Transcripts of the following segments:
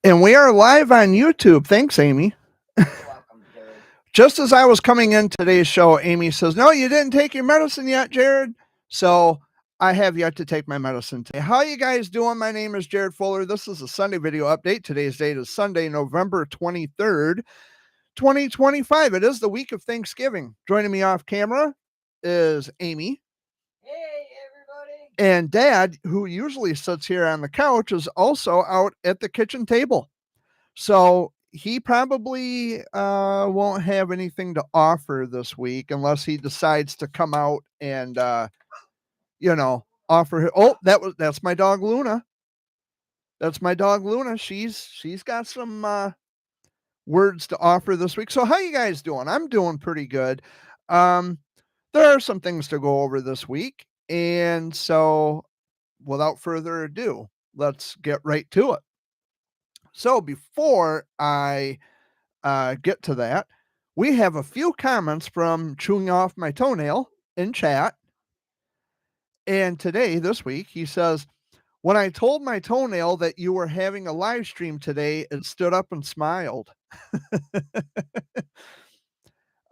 And we are live on YouTube. Thanks, Amy. Just as I was coming in today's show, Amy says, "No, you didn't take your medicine yet, Jared." So I have yet to take my medicine today. How you guys doing? My name is Jared Fuller. This is a Sunday video update. Today's date is Sunday, November 23rd, 2025. It is the week of Thanksgiving. Joining me off camera is Amy. Hey, everybody. And Dad, who usually sits here on the couch, is also out at the kitchen table. So he probably won't have anything to offer this week unless he decides to come out and offer. Oh, that's my dog Luna. That's my dog Luna. She's got some words to offer this week. So how you guys doing? I'm doing pretty good. There are some things to go over this week, and so without further ado, let's get right to it. So before I get to that, we have a few comments from Chewing Off My Toenail in chat. And today, this week, he says, "When I told my toenail that you were having a live stream today, it stood up and smiled."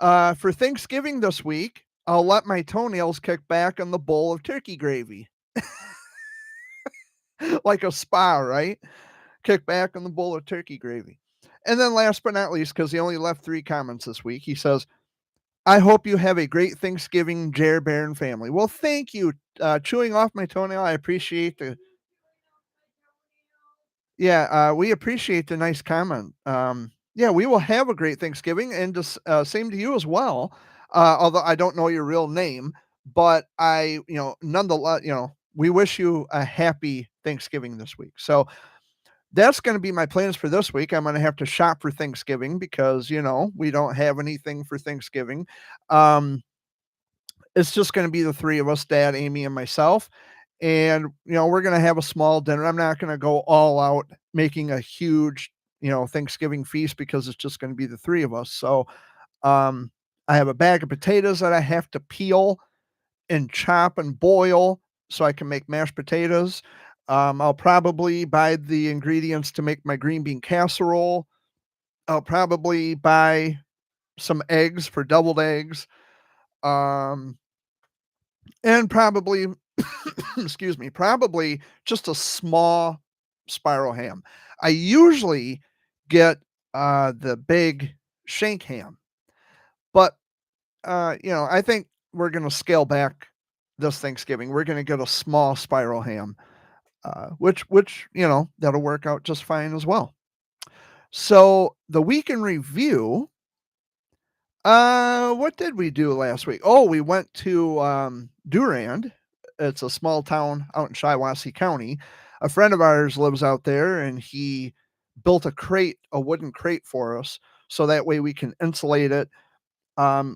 For Thanksgiving this week, I'll let my toenails kick back in the bowl of turkey gravy. Like a spa, right? Kick back in the bowl of turkey gravy. And then last but not least, because he only left 3 comments this week, he says, "I hope you have a great Thanksgiving, Jared Barron family." Well, thank you. Chewing Off My Toenail. I appreciate the. Yeah, we appreciate the nice comment. Yeah, we will have a great Thanksgiving, and just, same to you as well. Although I don't know your real name, but nonetheless, we wish you a happy Thanksgiving this week. So that's going to be my plans for this week. I'm going to have to shop for Thanksgiving because, we don't have anything for Thanksgiving. It's just going to be the 3 of us, Dad, Amy, and myself. And, we're going to have a small dinner. I'm not going to go all out making a huge, Thanksgiving feast because it's just going to be the 3 of us. So I have a bag of potatoes that I have to peel and chop and boil so I can make mashed potatoes. I'll probably buy the ingredients to make my green bean casserole. I'll probably buy some eggs for deviled eggs. And probably, excuse me, probably just a small spiral ham. I usually get the big shank ham, but I think we're going to scale back this Thanksgiving. We're going to get a small spiral ham. Which that'll work out just fine as well. So the week in review, what did we do last week? Oh, we went to Durand. It's a small town out in Shiawassee County. A friend of ours lives out there, and he built a wooden crate for us, so that way we can insulate it.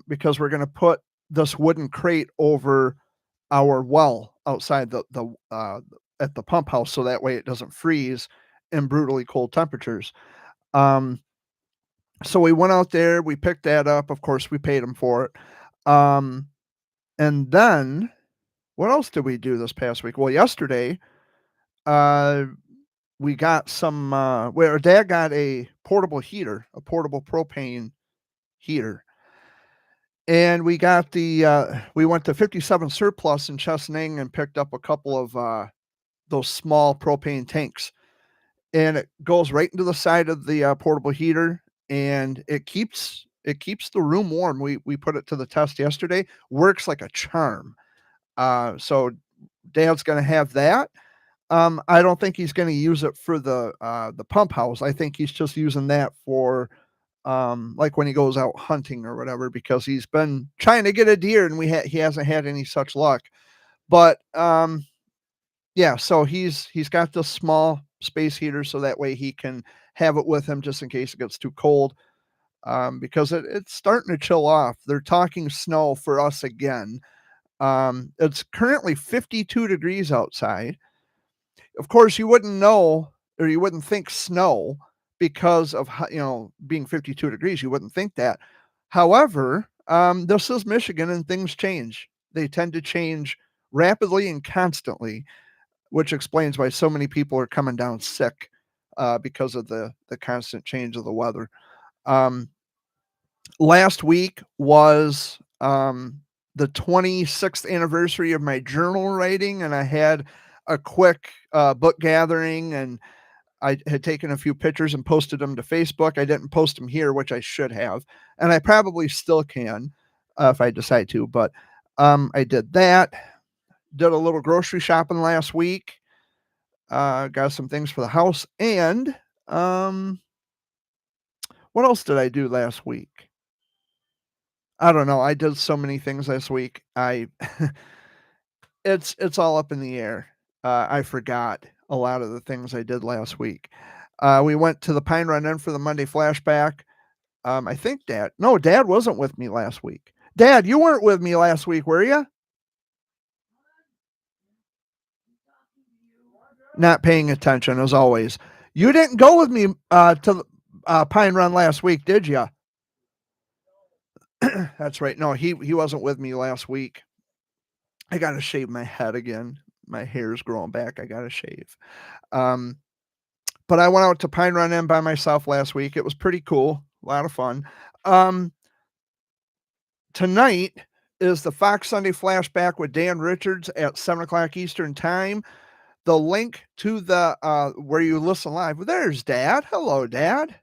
Because we're going to put this wooden crate over our well outside the at the pump house, so that way it doesn't freeze in brutally cold temperatures. So we went out there, we picked that up. Of course, we paid them for it. And then what else did we do this past week? Well, yesterday, we got some. Our dad got a portable heater, a portable propane heater. And we got we went to 57 Surplus in Chesaning and picked up a couple of those small propane tanks, and it goes right into the side of the portable heater, and it keeps the room warm. We put it to the test yesterday. Works like a charm. So Dad's going to have that. I don't think he's going to use it for the pump house. I think he's just using that for like when he goes out hunting or whatever, because he's been trying to get a deer and he hasn't had any such luck. But yeah, so he's got this small space heater so that way he can have it with him just in case it gets too cold, because it's starting to chill off. They're talking snow for us again. It's currently 52 degrees outside. Of course, you wouldn't know, or you wouldn't think snow because of being 52 degrees. You wouldn't think that. However, this is Michigan and things change. They tend to change rapidly and constantly. which explains why so many people are coming down sick because of the constant change of the weather. Last week was the 26th anniversary of my journal writing, and I had a quick book gathering, and I had taken a few pictures and posted them to Facebook. I didn't post them here, which I should have, and I probably still can if I decide to, but I did that. Did a little grocery shopping last week. Got some things for the house, and what else did I do last week? I don't know. I did so many things last week. It's all up in the air. I forgot a lot of the things I did last week. We went to the Pine Run Inn for the Monday flashback. I think Dad wasn't with me last week. Dad, you weren't with me last week, were you? Not paying attention as always. You didn't go with me to Pine Run last week, did you? That's right. No, he wasn't with me last week. I got to shave my head again. My hair's growing back. I got to shave. But I went out to Pine Run Inn by myself last week. It was pretty cool. A lot of fun. Tonight is the Fox Sunday Flashback with Dan Richards at 7 o'clock Eastern Time. The link to the where you listen live. There's Dad. Hello, Dad.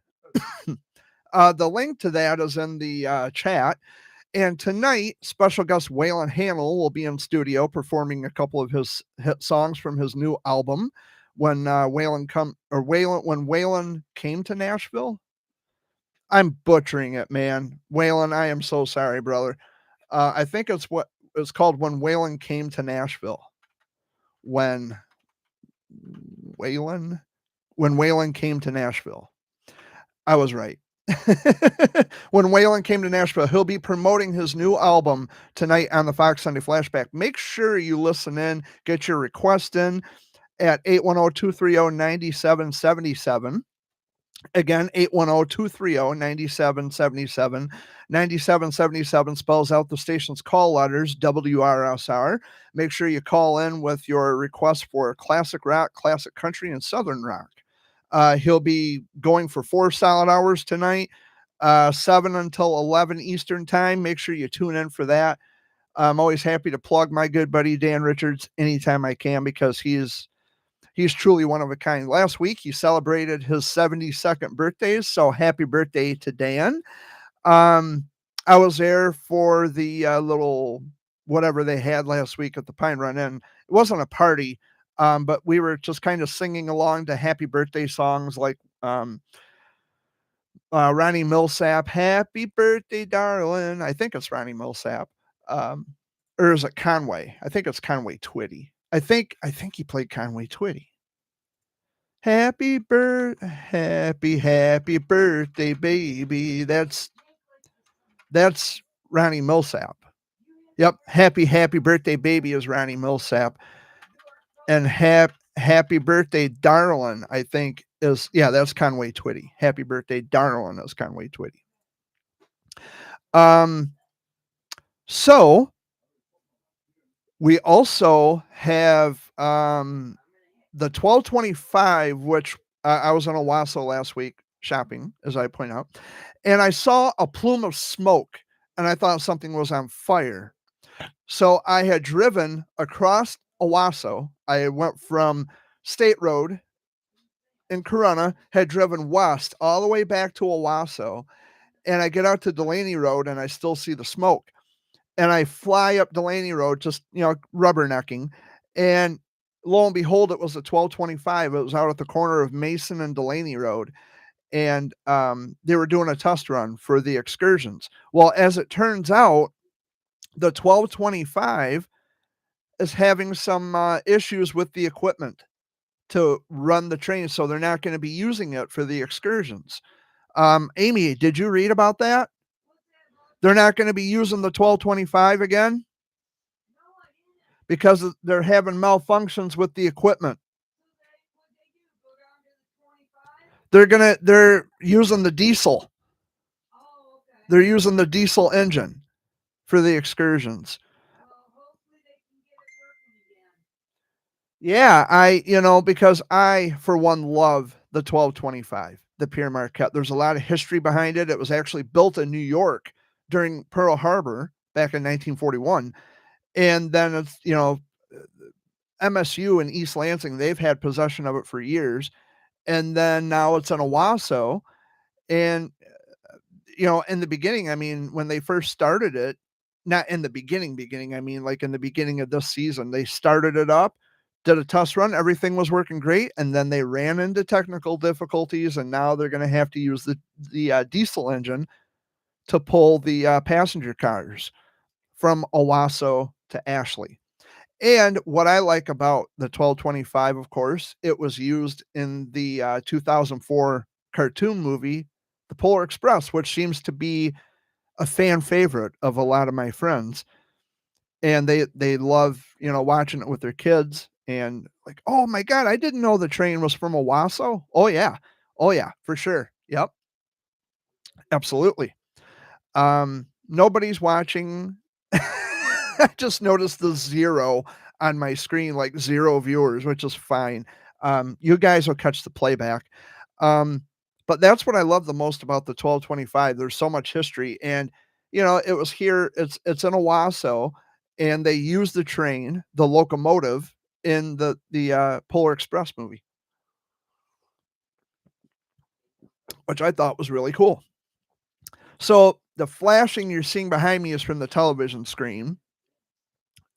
The link to that is in the chat. And tonight, special guest Waylon Hanel will be in studio performing a couple of his hit songs from his new album. When Waylon came to Nashville. I'm butchering it, man. Waylon, I am so sorry, brother. I think it's what it's called When Waylon Came to Nashville. When Waylon came to Nashville. I was right. When Waylon came to Nashville, he'll be promoting his new album tonight on the Fox Sunday Flashback. Make sure you listen in, get your request in at 810-230-9777. Again, 810-230-9777. 9777 spells out the station's call letters, WRSR. Make sure you call in with your request for classic rock, classic country, and southern rock. He'll be going for 4 solid hours tonight, 7 until 11 Eastern Time. Make sure you tune in for that. I'm always happy to plug my good buddy Dan Richards anytime I can because he's truly one of a kind. Last week, he celebrated his 72nd birthday, so happy birthday to Dan. I was there for the little whatever they had last week at the Pine Run Inn. It wasn't a party, but we were just kind of singing along to happy birthday songs like Ronnie Millsap, Happy Birthday, Darling. I think it's Ronnie Millsap. Or is it Conway? I think it's Conway Twitty. I think he played Conway Twitty. Happy birthday, baby. That's Ronnie Millsap. Yep. Happy birthday, baby is Ronnie Millsap. And happy birthday, darling, I think is, that's Conway Twitty. Happy birthday, darling is Conway Twitty. So we also have the 1225, which I was in Owasso last week shopping, as I point out, and I saw a plume of smoke, and I thought something was on fire. So I had driven across Owasso. I went from State Road in Corunna, had driven west all the way back to Owasso, and I get out to Delaney Road, and I still see the smoke. And I fly up Delaney Road, just, rubbernecking. And lo and behold, it was a 1225. It was out at the corner of Mason and Delaney Road. And they were doing a test run for the excursions. Well, as it turns out, the 1225 is having some issues with the equipment to run the train. So they're not going to be using it for the excursions. Amy, did you read about that? They're not going to be using the 1225 again because they're having malfunctions with the equipment. They're using the diesel. They're using the diesel engine for the excursions. Yeah, because I, for one, love the 1225, the Pierre Marquette. There's a lot of history behind it. It was actually built in New York during Pearl Harbor back in 1941. And then MSU and East Lansing, they've had possession of it for years. And then now it's in Owasso. And, in the beginning, I mean, when they first started it, not in the beginning, I mean, like in the beginning of this season, they started it up, did a test run, everything was working great. And then they ran into technical difficulties. And now they're going to have to use the diesel engine to pull the passenger cars from Owasso to Ashley. And what I like about the 1225, of course, it was used in the 2004 cartoon movie, The Polar Express, which seems to be a fan favorite of a lot of my friends. And they love, watching it with their kids and like, oh my God, I didn't know the train was from Owasso. Oh yeah. Oh yeah, for sure. Yep, absolutely. Nobody's watching. I just noticed the 0 on my screen, like 0 viewers, which is fine. You guys will catch the playback. Um, but that's what I love the most about the 1225. There's so much history, and it was here. It's in Owasso, and they use the train, the locomotive, in the Polar Express movie, which I thought was really cool. So the flashing you're seeing behind me is from the television screen.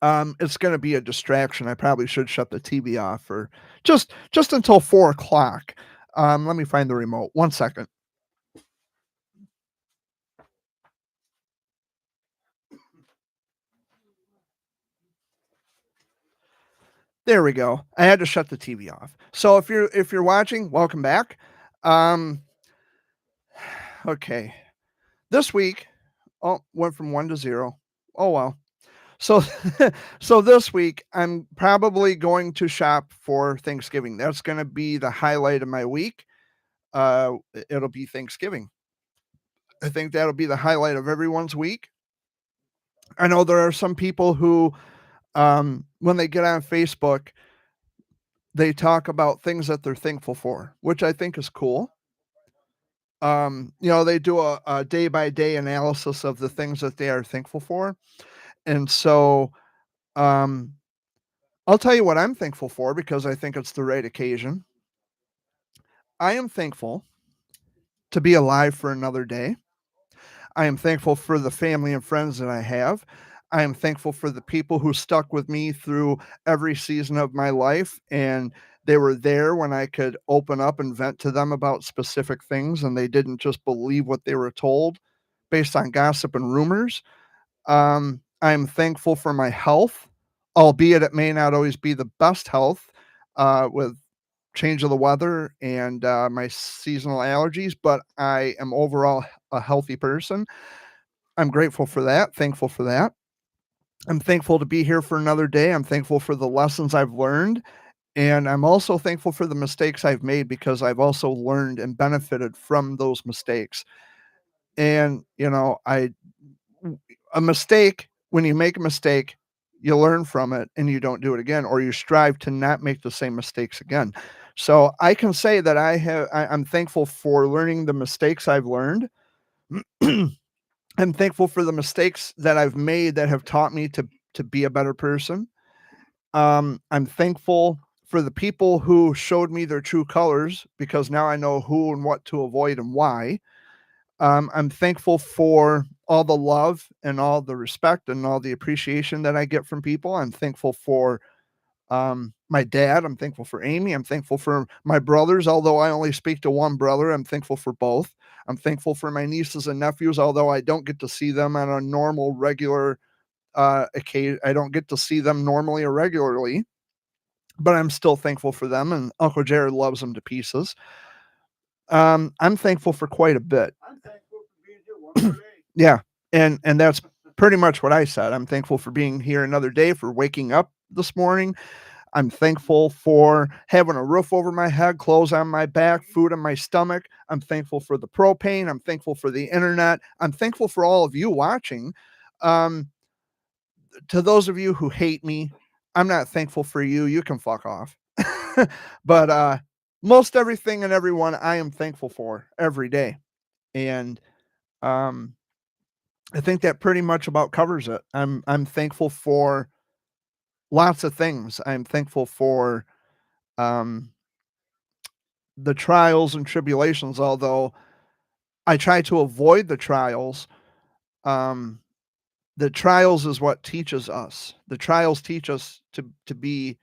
It's gonna be a distraction. I probably should shut the TV off for just until 4 o'clock. Let me find the remote. 1 second. There we go. I had to shut the TV off. So if you're watching, welcome back. Um, okay. This week, oh, went from 1 to 0. Oh well. So so this week I'm probably going to shop for Thanksgiving. That's gonna be the highlight of my week. It'll be Thanksgiving. I think that'll be the highlight of everyone's week. I know there are some people who, when they get on Facebook, they talk about things that they're thankful for, which I think is cool. They do a day by day analysis of the things that they are thankful for. And so, um, I'll tell you what I'm thankful for because I think it's the right occasion. I am thankful to be alive for another day. I am thankful for the family and friends that I have. I am thankful for the people who stuck with me through every season of my life, and they were there when I could open up and vent to them about specific things, and they didn't just believe what they were told based on gossip and rumors. I'm thankful for my health, albeit it may not always be the best health with change of the weather and my seasonal allergies, but I am overall a healthy person. I'm grateful for that, thankful for that. I'm thankful to be here for another day. I'm thankful for the lessons I've learned. And I'm also thankful for the mistakes I've made because I've also learned and benefited from those mistakes. And, a mistake, when you make a mistake, you learn from it and you don't do it again, or you strive to not make the same mistakes again. So I can say that I'm thankful for learning the mistakes I've learned. I'm thankful for the mistakes that I've made that have taught me to be a better person. I'm thankful for the people who showed me their true colors because now I know who and what to avoid and why. I'm thankful for all the love and all the respect and all the appreciation that I get from people. I'm thankful for my dad. I'm thankful for Amy. I'm thankful for my brothers, although I only speak to one brother. I'm thankful for both. I'm thankful for my nieces and nephews, although I don't get to see them on a normal, regular occasion. I don't get to see them normally or regularly, but I'm still thankful for them. And Uncle Jared loves them to pieces. I'm thankful for quite a bit. I'm thankful for being here one more day. Yeah, and that's pretty much what I said. I'm thankful for being here another day, for waking up this morning. I'm thankful for having a roof over my head, clothes on my back, food in my stomach. I'm thankful for the propane. I'm thankful for the internet. I'm thankful for all of you watching. Um, to those of you who hate me, I'm not thankful for you. You can fuck off. But most everything and everyone I am thankful for every day. And um, I think that pretty much about covers it. I'm thankful for lots of things. I'm thankful for um, the trials and tribulations, although I try to avoid the trials. Um, the trials is what teaches us. The trials teach us to be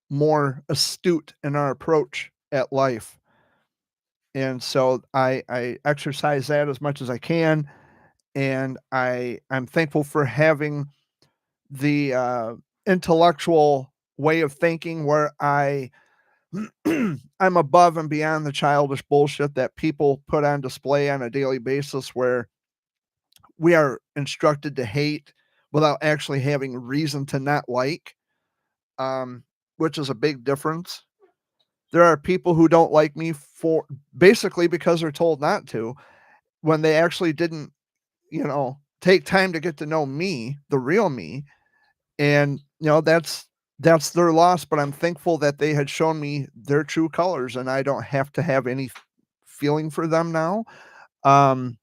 more astute in our approach at life. And so I exercise that as much as I can, and I'm thankful for having the intellectual way of thinking where I'm above and beyond the childish bullshit that people put on display on a daily basis, where we are instructed to hate without actually having reason to not like, which is a big difference. There are people who don't like me for basically because they're told not to, when they actually didn't, take time to get to know me, the real me. And that's their loss, but I'm thankful that they had shown me their true colors and I don't have to have any feeling for them now. Um,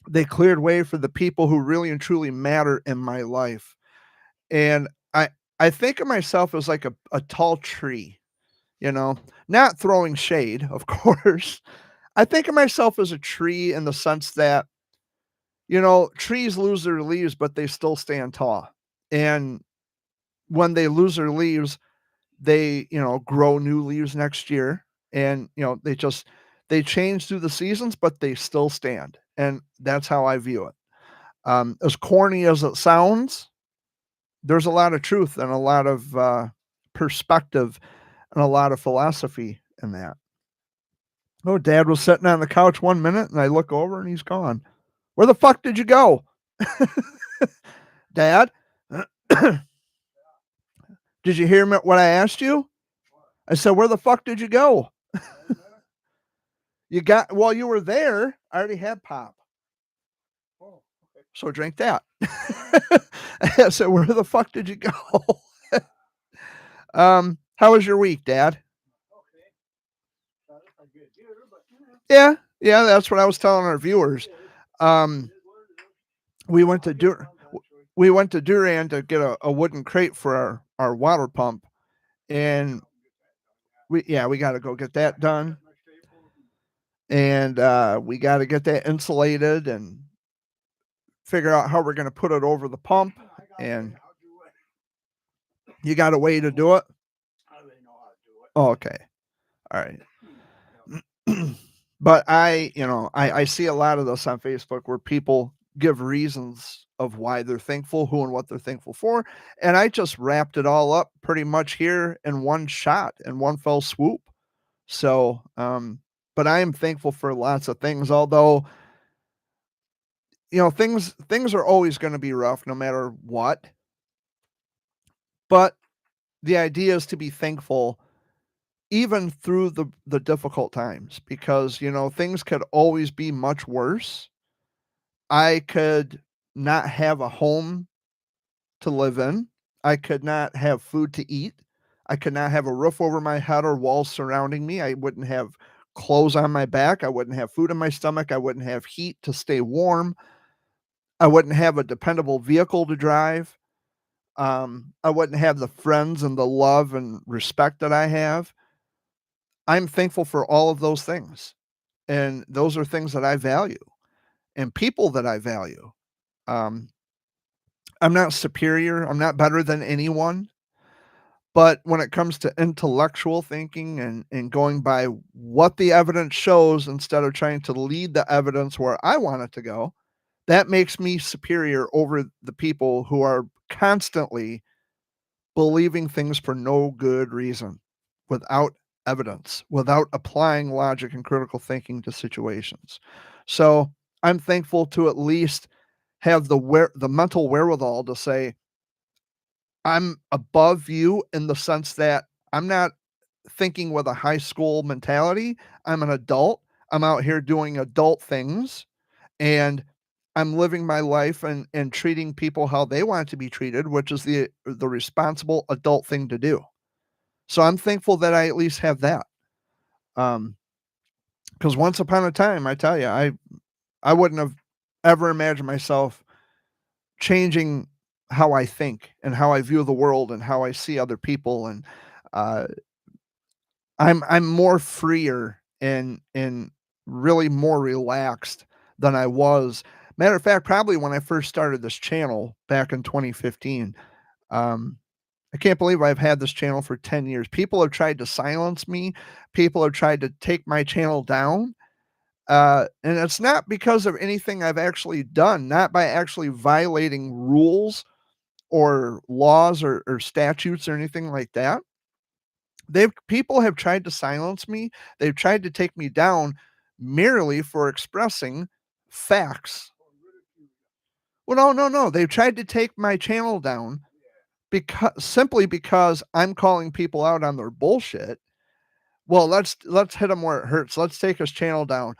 they cleared way for the people who really and truly matter in my life. And I think of myself as like a tall tree, not throwing shade, of course. I think of myself as a tree in the sense that, trees lose their leaves, but they still stand tall. And when they lose their leaves, they, grow new leaves next year. And, they change through the seasons, but they still stand. And that's how I view it. As corny as it sounds, there's a lot of truth and a lot of perspective and a lot of philosophy in that. Oh, Dad was sitting on the couch 1 minute and I look over and he's gone. Where the fuck did you go? Dad? Did you hear what I asked you? I said, where the fuck did you go? While you were there, I already had pop. Oh, okay. So drink that. I said, where the fuck did you go? How was your week, Dad? Okay. Not if I get here, but Yeah, that's what I was telling our viewers. Um, we went to Duran to get a wooden crate for our water pump, and we got to go get that done, and we got to get that insulated and figure out how we're going to put it over the pump. And you got a way to do it? I don't really know how to do it. Oh, okay. All right. But I see a lot of this on Facebook where people give reasons of why they're thankful, who and what they're thankful for. And I just wrapped it all up pretty much here in one shot, in one fell swoop. So, but I am thankful for lots of things, although, things are always going to be rough no matter what. But the idea is to be thankful even through the difficult times, because, things could always be much worse. I could not have a home to live in. I could not have food to eat. I could not have a roof over my head or walls surrounding me. I wouldn't have clothes on my back. I wouldn't have food in my stomach. I wouldn't have heat to stay warm. I wouldn't have a dependable vehicle to drive. I wouldn't have the friends and the love and respect that I have. I'm thankful for all of those things. And those are things that I value and people that I value. Um, I'm not superior. I'm not better than anyone. But when it comes to intellectual thinking and going by what the evidence shows instead of trying to lead the evidence where I want it to go, that makes me superior over the people who are constantly believing things for no good reason, without evidence, without applying logic and critical thinking to situations. So I'm thankful to at least have the mental wherewithal to say, I'm above you in the sense that I'm not thinking with a high school mentality. I'm an adult. I'm out here doing adult things. And I'm living my life and treating people how they want to be treated, which is the responsible adult thing to do. So I'm thankful that I at least have that. Because once upon a time, I tell you, I wouldn't have ever imagined myself changing how I think and how I view the world and how I see other people, and uh, I'm more freer and really more relaxed than I was. Matter of fact, probably when I first started this channel back in 2015. Um, I can't believe I've had this channel for 10 years. People have tried to silence me. People have tried to take my channel down. And it's not because of anything I've actually done, not by actually violating rules or laws or statutes or anything like that. People have tried to silence me. They've tried to take me down merely for expressing facts. Well, no, no, no. They've tried to take my channel down because I'm calling people out on their bullshit. Well, let's hit them where it hurts. Let's take his channel down.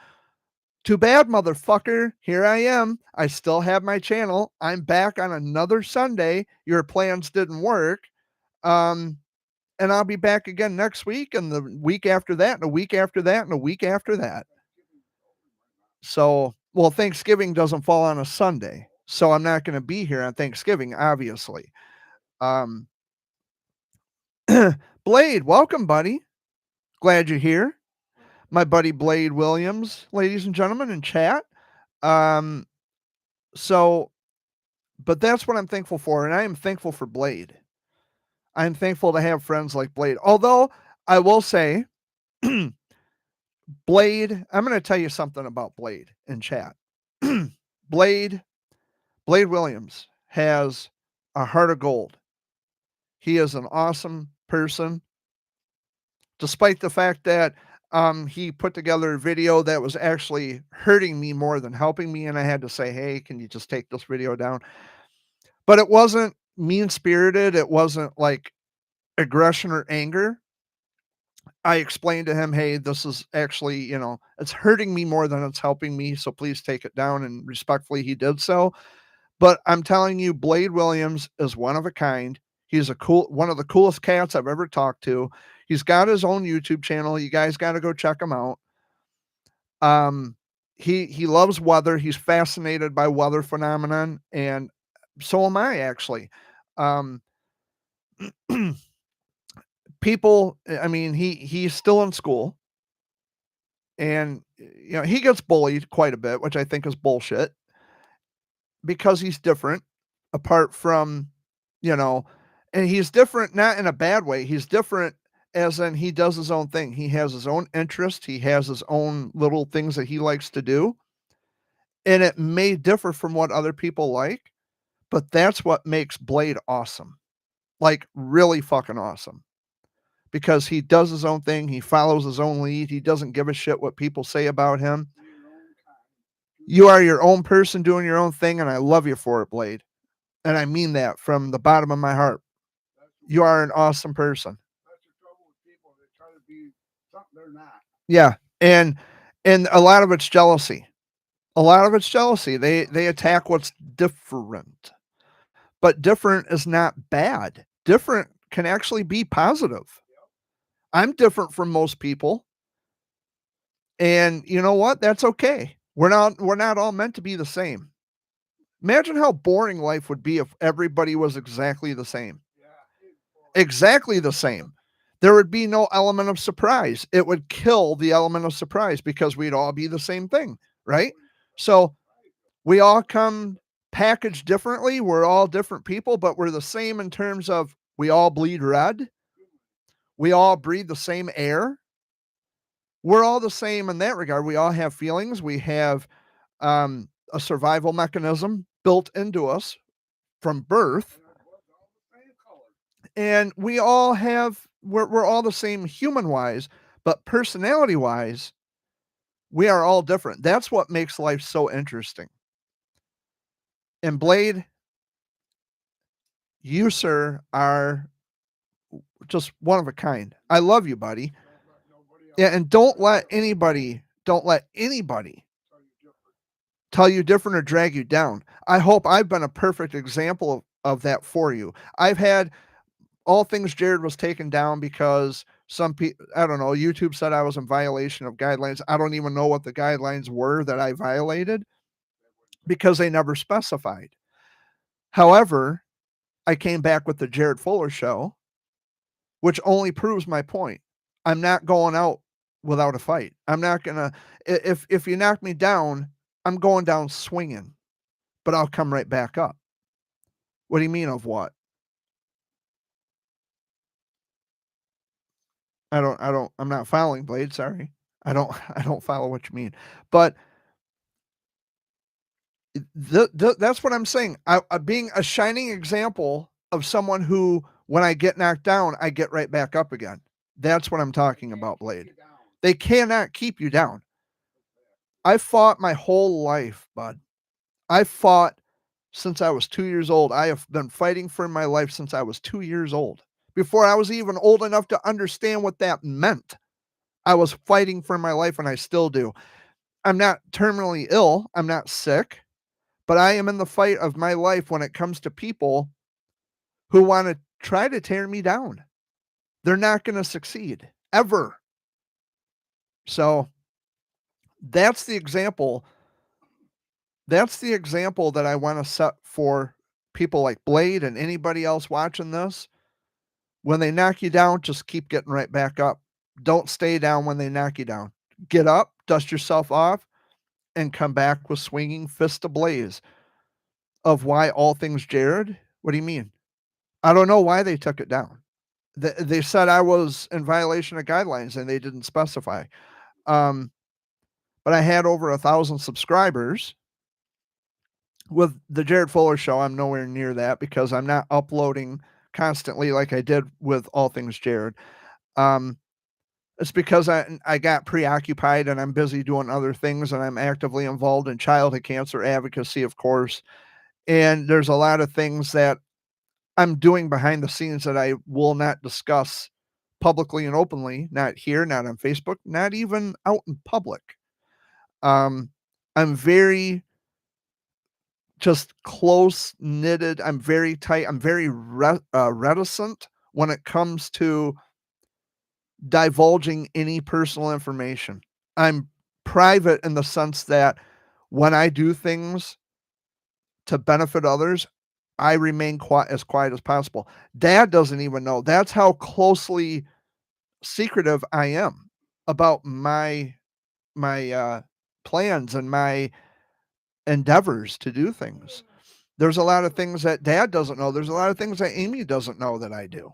Too bad, motherfucker. Here I am. I still have my channel. I'm back on another Sunday. Your plans didn't work. Um, and I'll be back again next week and the week after that and a week after that and a week after that. So, well, Thanksgiving doesn't fall on a Sunday. So I'm not going to be here on Thanksgiving, obviously. Um, Blade, welcome, buddy. Glad you're here. My buddy Blade Williams, ladies and gentlemen, in chat. Um, so, but that's what I'm thankful for. And I am thankful for Blade. I'm thankful to have friends like Blade. Although I will say, Blade, I'm going to tell you something about Blade in chat. Blade Williams has a heart of gold. He is an awesome person, despite the fact that he put together a video that was actually hurting me more than helping me. And I had to say, hey, can you just take this video down? But it wasn't mean spirited. It wasn't like aggression or anger. I explained to him, hey, this is actually, it's hurting me more than it's helping me. So please take it down. And respectfully, he did so. But I'm telling you, Blade Williams is one of a kind. He's one of the coolest cats I've ever talked to. He's got his own YouTube channel. You guys got to go check him out. He loves weather. He's fascinated by weather phenomenon, and so am I actually. People, I mean, he's still in school, and he gets bullied quite a bit, which I think is bullshit because he's different. Apart from, and he's different not in a bad way. He's different as in he does his own thing. He has his own interest. He has his own little things that he likes to do. And it may differ from what other people like, but that's what makes Blade awesome. Like really fucking awesome. Because he does his own thing. He follows his own lead. He doesn't give a shit what people say about him. You are your own person doing your own thing, and I love you for it, Blade. And I mean that from the bottom of my heart. You are an awesome person. That's the trouble with people that try to be something they're not. Yeah. And a lot of it's jealousy. A lot of it's jealousy. They attack what's different. But different is not bad. Different can actually be positive. I'm different from most people. And you know what? That's okay. We're not all meant to be the same. Imagine how boring life would be if everybody was exactly the same. Exactly the same. There would be no element of surprise. It would kill the element of surprise because we'd all be the same thing, right? So we all come packaged differently. We're all different people, but we're the same in terms of we all bleed red. We all breathe the same air. We're all the same in that regard. We all have feelings. We have a survival mechanism built into us from birth. And we all have, we're all the same human wise, but personality wise, we are all different. That's what makes life so interesting. And Blade, you, sir, are just one of a kind. I love you, buddy. Yeah, and don't let anybody tell you different or drag you down. I hope I've been a perfect example of that for you. I've had All Things Jared was taken down because some people, I don't know, YouTube said I was in violation of guidelines. I don't even know what the guidelines were that I violated because they never specified. However, I came back with the Jared Fuller Show, which only proves my point. I'm not going out without a fight. I'm not gonna. If you knock me down, I'm going down swinging, but I'll come right back up. What do you mean of what? I'm not following, Blade. Sorry. I don't I don't follow what you mean. But that's what I'm saying. Being a shining example of someone who, when I get knocked down, I get right back up again. That's what I'm talking about, Blade. They cannot keep you down. I fought my whole life, bud. I fought since I was 2 years old. I have been fighting for my life since I was 2 years old. Before I was even old enough to understand what that meant, I was fighting for my life, and I still do. I'm not terminally ill. I'm not sick, but I am in the fight of my life when it comes to people who want to try to tear me down. They're not going to succeed ever. So that's the example. That's the example that I want to set for people like Blade and anybody else watching this. When they knock you down, just keep getting right back up. Don't stay down when they knock you down. Get up, dust yourself off, and come back with swinging fist ablaze. Of why All Things Jared? What do you mean? I don't know why they took it down. They said I was in violation of guidelines and they didn't specify. But I had over 1,000 subscribers. With the Jared Fuller Show, I'm nowhere near that because I'm not uploading constantly like I did with All Things Jared. It's because I got preoccupied and I'm busy doing other things, and I'm actively involved in childhood cancer advocacy, of course. And there's a lot of things that I'm doing behind the scenes that I will not discuss publicly and openly, not here, not on Facebook, not even out in public. I'm very just close knitted. I'm very tight. I'm very reticent when it comes to divulging any personal information. I'm private in the sense that when I do things to benefit others, I remain quiet as possible. Dad doesn't even know. That's how closely secretive I am about my plans and my endeavors to do things. There's a lot of things that Dad doesn't know. There's a lot of things that Amy doesn't know that I do.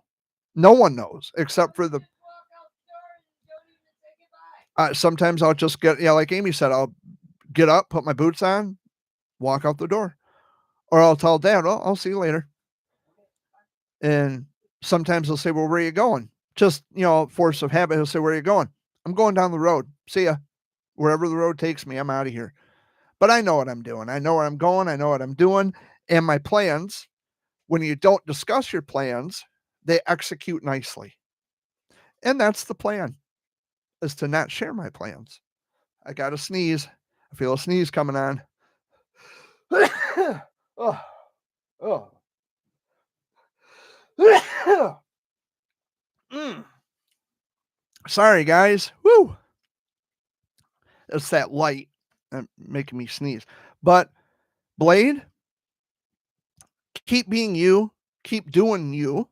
No one knows except for the. Sometimes I'll just get, yeah, like Amy said, I'll get up, put my boots on, walk out the door, or I'll tell Dad, "Well, I'll see you later." And sometimes he'll say, "Well, where are you going?" Just, force of habit, he'll say, "Where are you going?" "I'm going down the road. See ya. Wherever the road takes me, I'm out of here." But I know what I'm doing. I know where I'm going. I know what I'm doing. And my plans, when you don't discuss your plans, they execute nicely. And that's the plan, is to not share my plans. I got to sneeze. I feel a sneeze coming on. Oh, oh. Sorry, guys. Woo. It's that light making me sneeze. But Blade, keep being you. Keep doing you.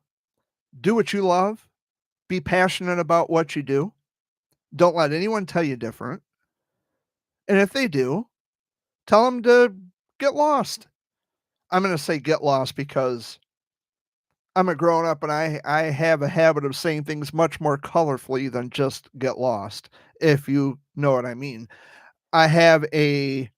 Do what you love. Be passionate about what you do. Don't let anyone tell you different. And if they do, tell them to get lost. I'm going to say get lost because I'm a grown up and I have a habit of saying things much more colorfully than just get lost, if you know what I mean. I have a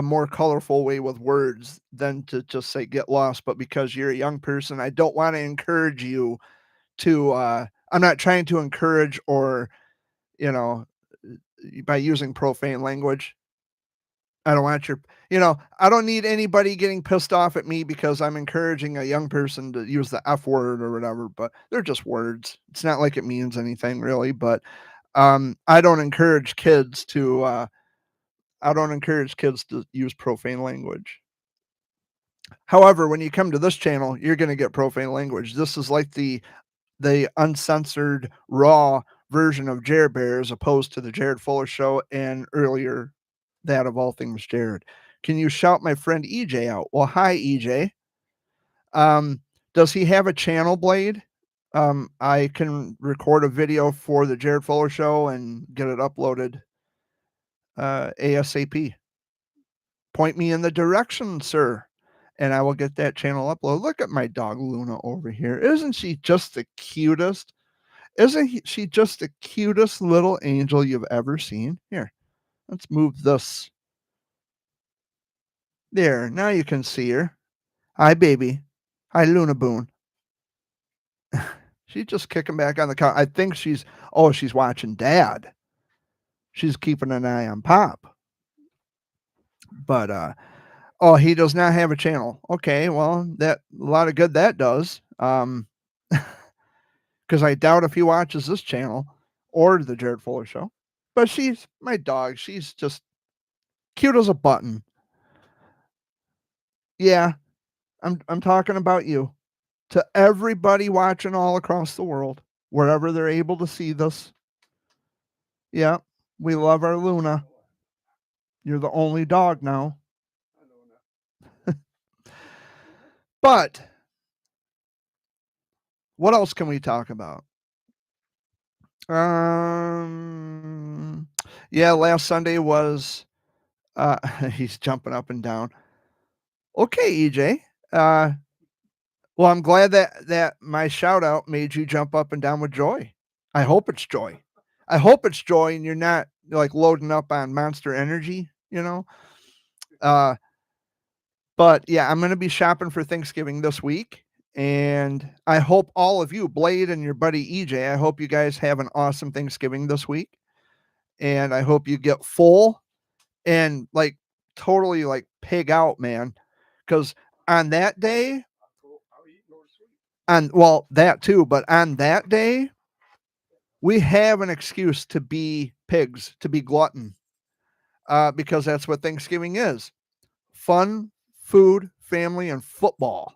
more colorful way with words than to just say get lost, but because you're a young person, I don't want to encourage you to I'm not trying to encourage or, you know, by using profane language. I don't want I don't need anybody getting pissed off at me because I'm encouraging a young person to use the F word or whatever, but they're just words. It's not like it means anything really, but I don't encourage kids to I don't encourage kids to use profane language. However, when you come to this channel, you're going to get profane language. This is like the uncensored, raw version of Jared Bear as opposed to the Jared Fuller Show and earlier that of All Things Jared. Can you shout my friend EJ out? Well, hi, EJ. Does he have a channel, Blade? I can record a video for the Jared Fuller Show and get it uploaded ASAP. Point me in the direction, sir, and I will get that channel uploaded. Look at my dog Luna over here. Isn't she just the cutest? She just the cutest little angel you've ever seen? Here, let's move this. There, now you can see her. Hi, baby. Hi, Luna Boone. She's just kicking back on the couch. I think she's watching Dad. She's keeping an eye on Pop. But he does not have a channel. Okay, well, that a lot of good that does. Because I doubt if he watches this channel or the Jared Fuller Show. But she's my dog. She's just cute as a button. Yeah, I'm talking about you. To everybody watching all across the world, wherever they're able to see this. Yeah, we love our Luna. You're the only dog now. But what else can we talk about? Yeah, last Sunday was he's jumping up and down. Okay, EJ. Well, I'm glad that my shout out made you jump up and down with joy. I hope it's joy. I hope it's joy and you're not like loading up on Monster Energy, you know. But yeah, I'm going to be shopping for Thanksgiving this week. And I hope all of you, Blade and your buddy EJ, I hope you guys have an awesome Thanksgiving this week. And I hope you get full and like totally like pig out, man. Because on that day, well, that too, but on that day, we have an excuse to be pigs, to be glutton. Because that's what Thanksgiving is. Fun, food, family, and football.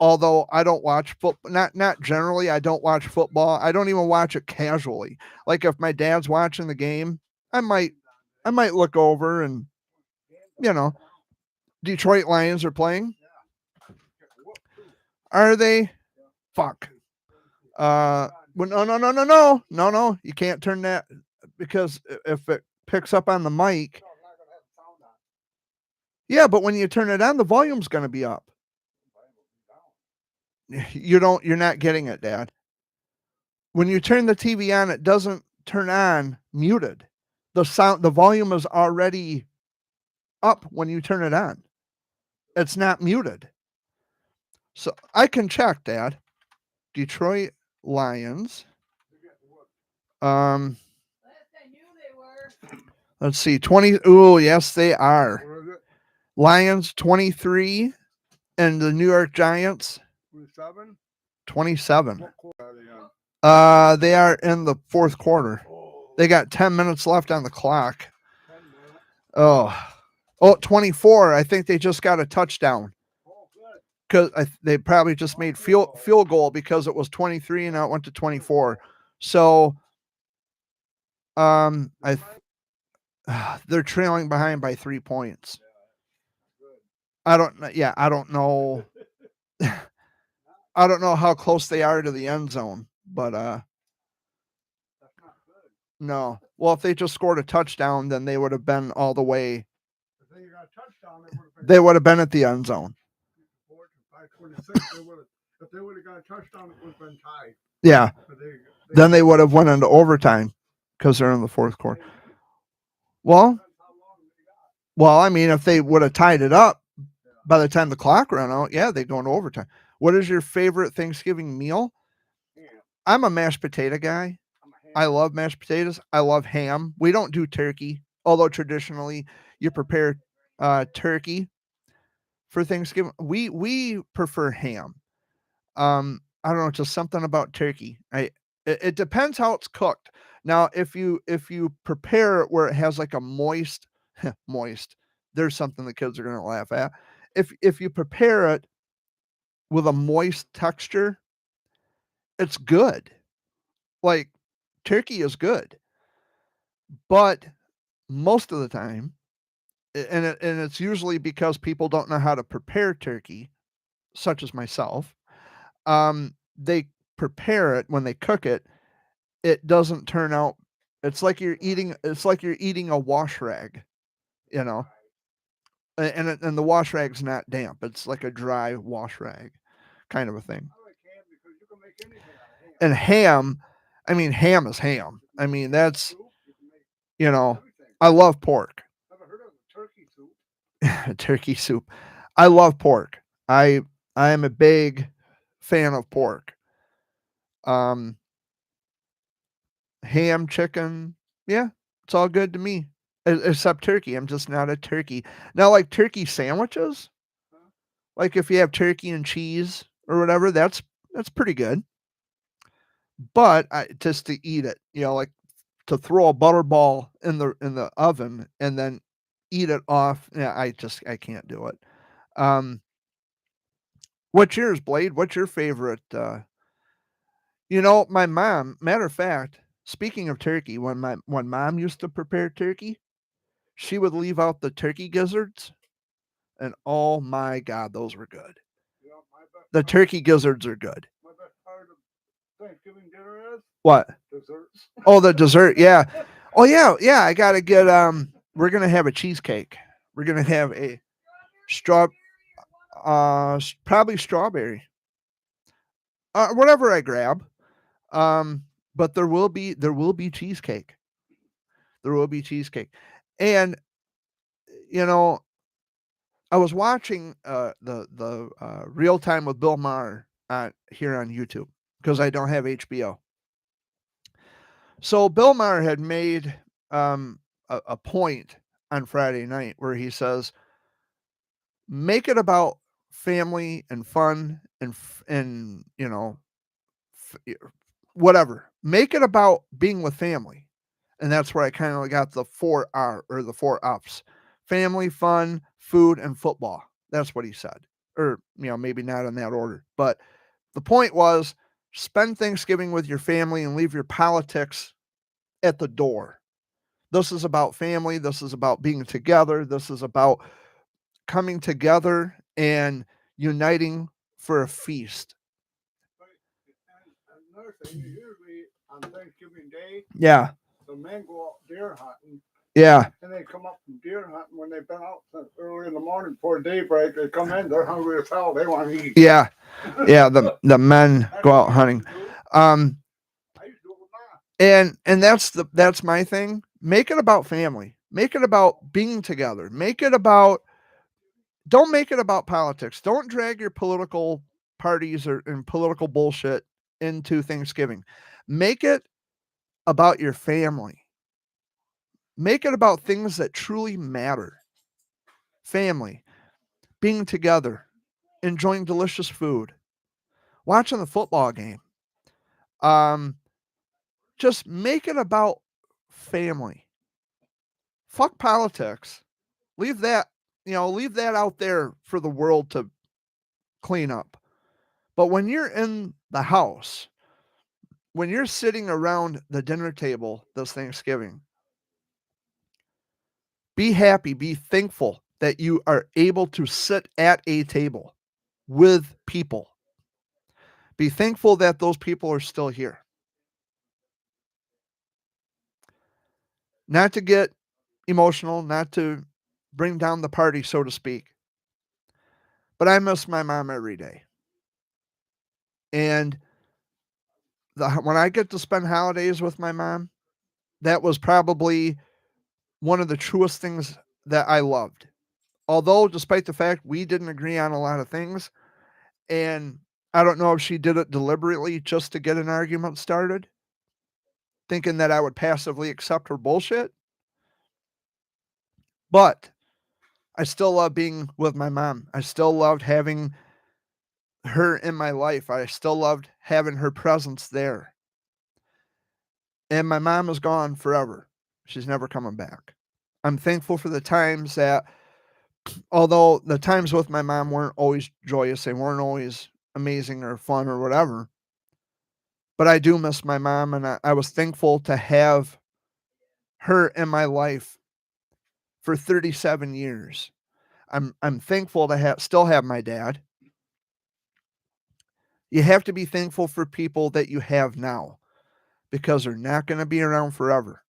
Although I don't watch football, not generally, I don't watch football. I don't even watch it casually. Like if my dad's watching the game, I might look over and, you know, Detroit Lions are playing. Are they? Fuck. Well, no. You can't turn that because if it picks up on the mic. Yeah, but when you turn it on, the volume's going to be up. You're not getting it, Dad. When you turn the TV on, it doesn't turn on muted. The volume is already up when you turn it on. It's not muted. So I can check, Dad. Detroit Lions. Let's see. 20. Oh, yes, they are. Lions 23 and the New York Giants 27. They are in the fourth quarter. They got 10 minutes left on the clock. Oh, 24. I think they just got a touchdown. Because they probably just made field goal because it was 23 and now it went to 24. So they're trailing behind by 3 points. I don't know. I don't know how close they are to the end zone, but no. Well, if they just scored a touchdown, then they would have been all the way. They would have been at the end zone. If they would have got a touchdown, it would have been tied. Yeah. Then they would have went into overtime because they're in the fourth quarter. Well, I mean, if they would have tied it up by the time the clock ran out, yeah, they go into overtime. What is your favorite Thanksgiving meal? I'm a mashed potato guy. I love mashed potatoes. I love ham. We don't do turkey, although traditionally you prepare turkey for Thanksgiving. We prefer ham. I don't know, just something about turkey. It depends how it's cooked. Now, if you prepare it where it has like a moist, moist. There's something the kids are going to laugh at. If you prepare it with a moist texture, it's good. Like turkey is good. But most of the time, and it's usually because people don't know how to prepare turkey, such as myself. They prepare it when they cook it. It doesn't turn out. It's like you're eating a wash rag, you know, and the wash rag's not damp. It's like a dry wash rag, kind of a thing. I like ham because you can make anything out of ham. And ham, I mean, ham is ham. I mean, that's Soup, you can make you know, everything. I love pork. Ever heard of a turkey soup? Turkey soup. I love pork. I am a big fan of pork. Um, ham, chicken, yeah, it's all good to me. Except turkey. I'm just not a turkey. Now, like turkey sandwiches, Huh? like if you have turkey and cheese or whatever, that's pretty good. But just to eat it, like to throw a butterball in the oven and then eat it off. Yeah, I can't do it. Um, what's yours, Blade? What's your favorite? My mom. Matter of fact, speaking of turkey, when mom used to prepare turkey, she would leave out the turkey gizzards, and oh my god, those were good. You know, The turkey gizzards are good. my best part of Thanksgiving dinner is What? desserts. Oh, the dessert. Yeah. Oh yeah. I gotta get. We're gonna have a cheesecake. We're gonna have a straw. Probably strawberry. Whatever I grab. Um, but there will be cheesecake. There will be cheesecake, and you know I was watching the Real Time with Bill Maher here on YouTube because I don't have HBO. So Bill Maher had made a point on Friday night where he says, make it about family and fun and whatever. Make it about being with family. And that's where I kind of got the 4R or the 4 F's. Family, fun, food, and football. That's what he said. Or, maybe not in that order. But the point was spend Thanksgiving with your family and leave your politics at the door. This is about family. This is about being together. This is about coming together and uniting for a feast. And another thing, usually on Thanksgiving Day, Yeah. the men go out deer hunting, Yeah. and they come up from deer hunting when they've been out since early in the morning before daybreak. They come in, they're hungry as hell. They want to eat. Yeah. Yeah. The men That's go what out we hunting. used to do. Um, I used to do it with mom. and that's my thing. Make it about family. Make it about being together. Don't make it about politics. Don't drag your political parties and political bullshit into Thanksgiving. Make it about your family. Make it about things that truly matter. Family, being together, enjoying delicious food, watching the football game. Just make it about family. Fuck politics. Leave that, leave that out there for the world to clean up. But when you're in the house, when you're sitting around the dinner table this Thanksgiving, be happy, be thankful that you are able to sit at a table with people. Be thankful that those people are still here. Not to get emotional, not to bring down the party, so to speak. But I miss my mom every day. And when I get to spend holidays with my mom, that was probably one of the truest things that I loved. Although, despite the fact we didn't agree on a lot of things, and I don't know if she did it deliberately just to get an argument started, thinking that I would passively accept her bullshit. But I still love being with my mom. I still loved having her in my life. I still loved having her presence there. And my mom is gone forever. She's never coming back. I'm thankful for the times that, although the times with my mom weren't always joyous, they weren't always amazing or fun or whatever, but I do miss my mom, and I was thankful to have her in my life for 37 years. I'm thankful to still have my dad. You have to be thankful for people that you have now because they're not going to be around forever.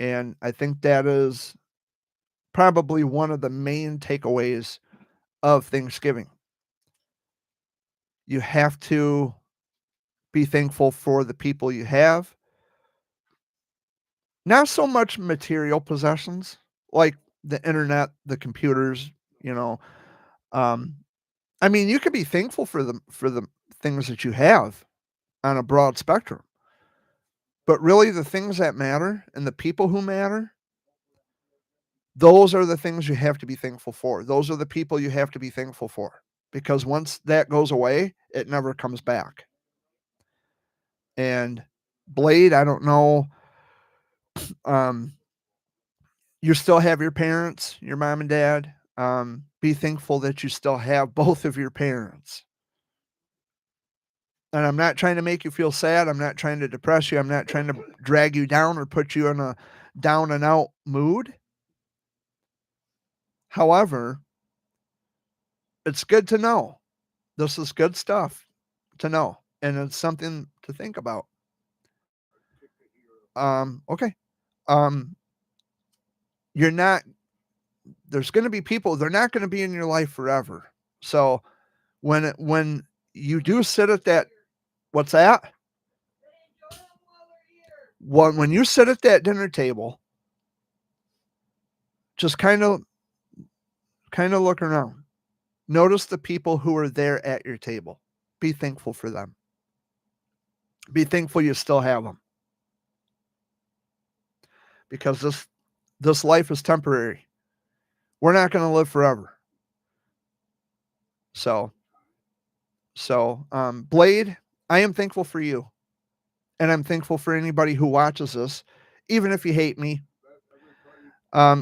And I think that is probably one of the main takeaways of Thanksgiving. You have to be thankful for the people you have. Not so much material possessions like the internet, the computers, you know. Um, I mean, you could be thankful for the things that you have on a broad spectrum. But really the things that matter and the people who matter, those are the things you have to be thankful for. Those are the people you have to be thankful for. Because once that goes away, it never comes back. And Blade, I don't know. Um, you still have your parents, your mom and dad. Be thankful that you still have both of your parents. And I'm not trying to make you feel sad. I'm not trying to depress you. I'm not trying to drag you down or put you in a down and out mood. However, it's good to know. This is good stuff to know, and it's something to think about. Okay. Um, you're not there's gonna be people, they're not gonna be in your life forever. So when you do sit at that what's that? When you sit at that dinner table, just kinda look around. Notice the people who are there at your table. Be thankful for them. Be thankful you still have them. Because this life is temporary. We're not gonna live forever. So Blade, I am thankful for you, and I'm thankful for anybody who watches this, even if you hate me,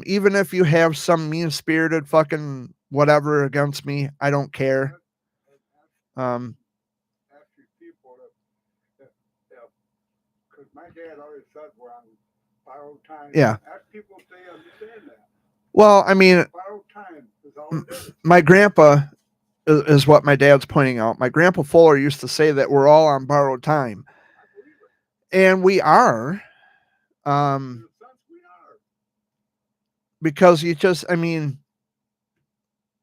even if you have some mean-spirited fucking whatever against me, I don't care. Um, Actually, people because my dad always said we're on borrowed time. yeah. Ask people if they understand that. Well, I mean, Borrowed time is all it is. my grandpa is what my dad's pointing out. My grandpa Fuller used to say that we're all on borrowed time, I believe it. and we are. In a sense, we are. Because you just, I mean,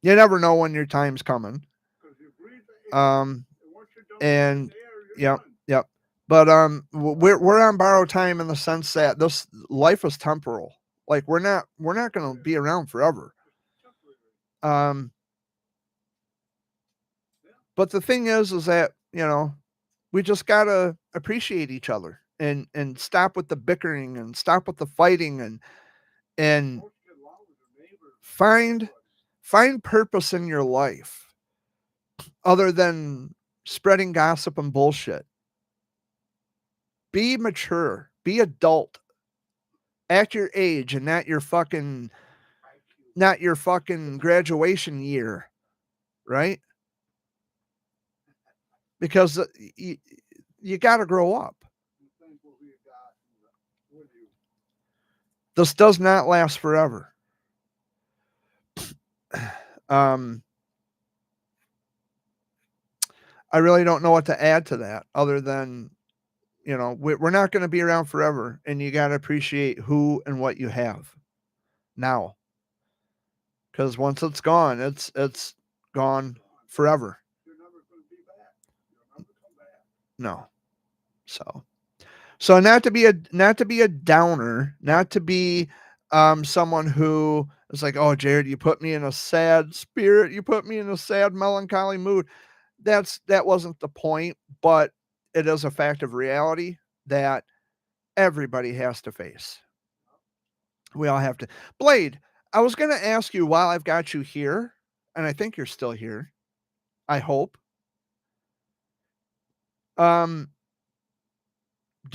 you never know when your time's coming. Because you breathe the air, Um, and once you're done and breathing the air, you're yep, done. yep. But we're on borrowed time in the sense that this life is temporal. Like we're not going to be around forever. Um, but the thing is that we just gotta appreciate each other and stop with the bickering and stop with the fighting and Folks get along with their neighbors. find purpose in your life other than spreading gossip and bullshit. Be mature, be adult at your age and not your fucking graduation year, right? Because you got to grow up. You think what we got with you. This does not last forever. I really don't know what to add to that other than, we're not going to be around forever, and you got to appreciate who and what you have now. Because once it's gone, it's gone forever. You're never going to be back. You'll never come back. No. So not to be a downer, not to be someone who is like, oh, Jared, you put me in a sad spirit, you put me in a sad, melancholy mood. That wasn't the point, but it is a fact of reality that everybody has to face. We all have to. Blade, I was going to ask you while I've got you here, and I think you're still here. I hope. Do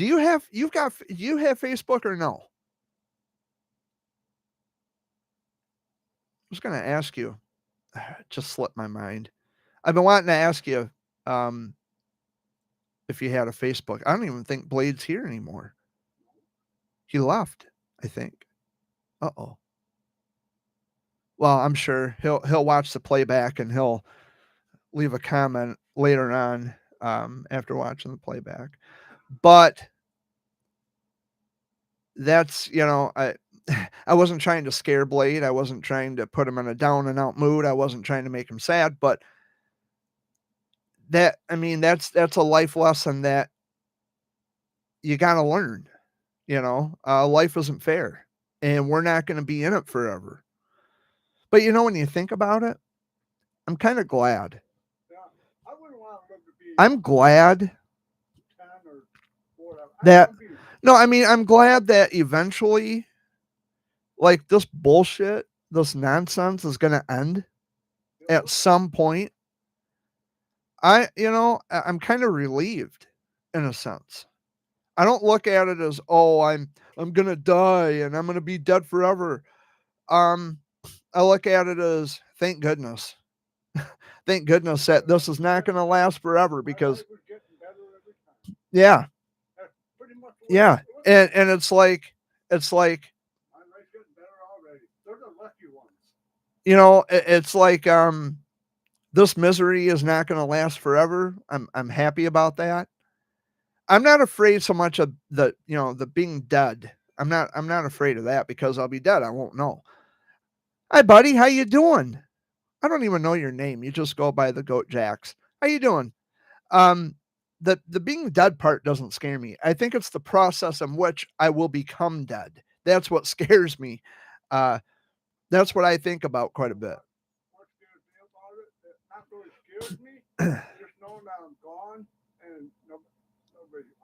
you have Facebook or no? was going to ask you, just slipped my mind. I've been wanting to ask you if you had a Facebook. I don't even think Blade's here anymore. He left, I think. Uh-oh. Well, I'm sure he'll watch the playback and he'll leave a comment later on after watching the playback. But that's, I wasn't trying to scare Blade. I wasn't trying to put him in a down and out mood. I wasn't trying to make him sad, but that's a life lesson that you got to learn. Life isn't fair and we're not going to be in it forever. But when you think about it, I'm kind of glad. Yeah, I wouldn't want him to be I'm glad 10 or whatever. that no, I'm glad that eventually, like, this bullshit, this nonsense is going to end at some point. I'm kind of relieved in a sense. I don't look at it as, oh, I'm going to die and I'm going to be dead forever. I look at it as, thank goodness. Thank goodness that this is not going to last forever because yeah. Yeah. And it's like it's like this misery is not going to last forever. I'm happy about that. I'm not afraid so much of the being dead. I'm not afraid of that because I'll be dead. I won't know. Hi, buddy. How you doing? I don't even know your name. You just go by the Goat Jacks. How you doing? The being dead part doesn't scare me. I think it's the process in which I will become dead. That's what scares me. That's what I think about quite a bit. What scares me about it, it not really scares me. Just knowing that I'm gone and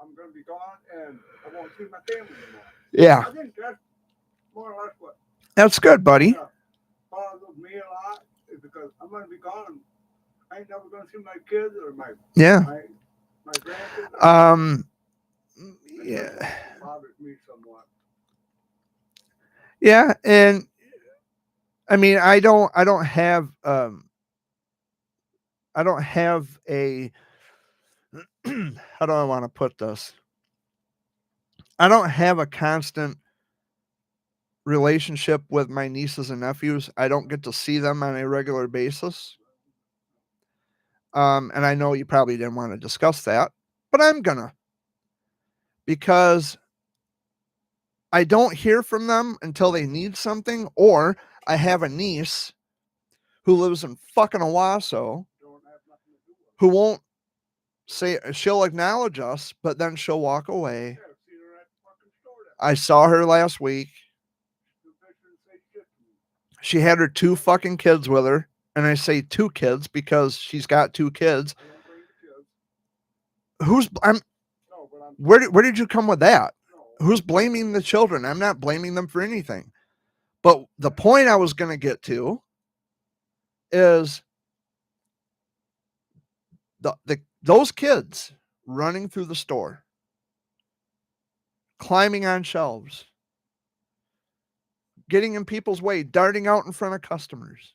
I'm going to be gone and I won't see my family anymore. Yeah. I think that's more or less what. That's good, buddy. Bothers me a lot is because I'm going to be gone. I ain't never going to see my kids or my grandkids. Yeah. Bothers me somewhat. Yeah, and I don't have a how do I want to put this? I don't have a constant relationship with my nieces and nephews. I don't get to see them on a regular basis. And I know you probably didn't want to discuss that, but I'm gonna, because I don't hear from them until they need something, or I have a niece who lives in fucking Owasso who won't say, she'll acknowledge us, but then she'll walk away. I saw her last week. She had her 2 fucking kids with her. And I say 2 kids because she's got 2 kids. Where did you come with that? Who's blaming the children? I'm not blaming them for anything. But the point I was going to get to is those kids running through the store, climbing on shelves, getting in people's way, darting out in front of customers.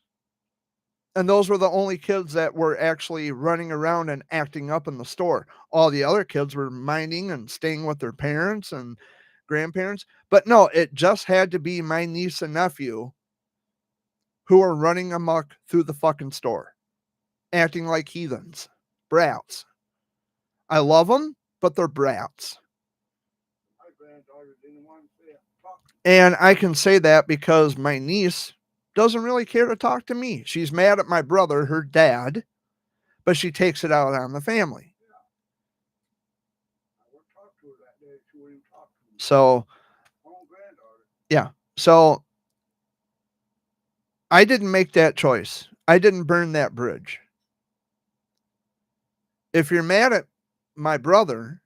And those were the only kids that were actually running around and acting up in the store. All the other kids were minding and staying with their parents and grandparents. But no, it just had to be my niece and nephew who are running amok through the fucking store, acting like heathens, brats. I love them, but they're brats. And I can say that because my niece doesn't really care to talk to me. She's mad at my brother, her dad, but she takes it out on the family. So, yeah. So, I didn't make that choice. I didn't burn that bridge. If you're mad at my brother,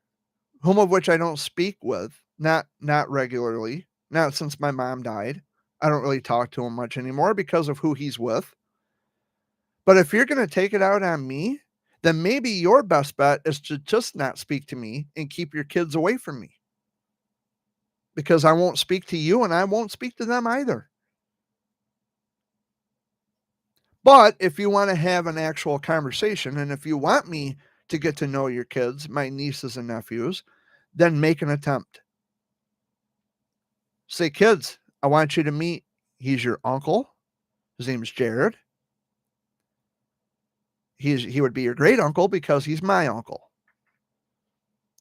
whom of which I don't speak with, not regularly, not since my mom died, I don't really talk to him much anymore because of who he's with. But if you're going to take it out on me, then maybe your best bet is to just not speak to me and keep your kids away from me. Because I won't speak to you and I won't speak to them either. But if you want to have an actual conversation, and if you want me to get to know your kids, my nieces and nephews, then make an attempt. Say, kids, I want you to meet, he's your uncle. His name is Jared. He would be your great uncle because he's my uncle.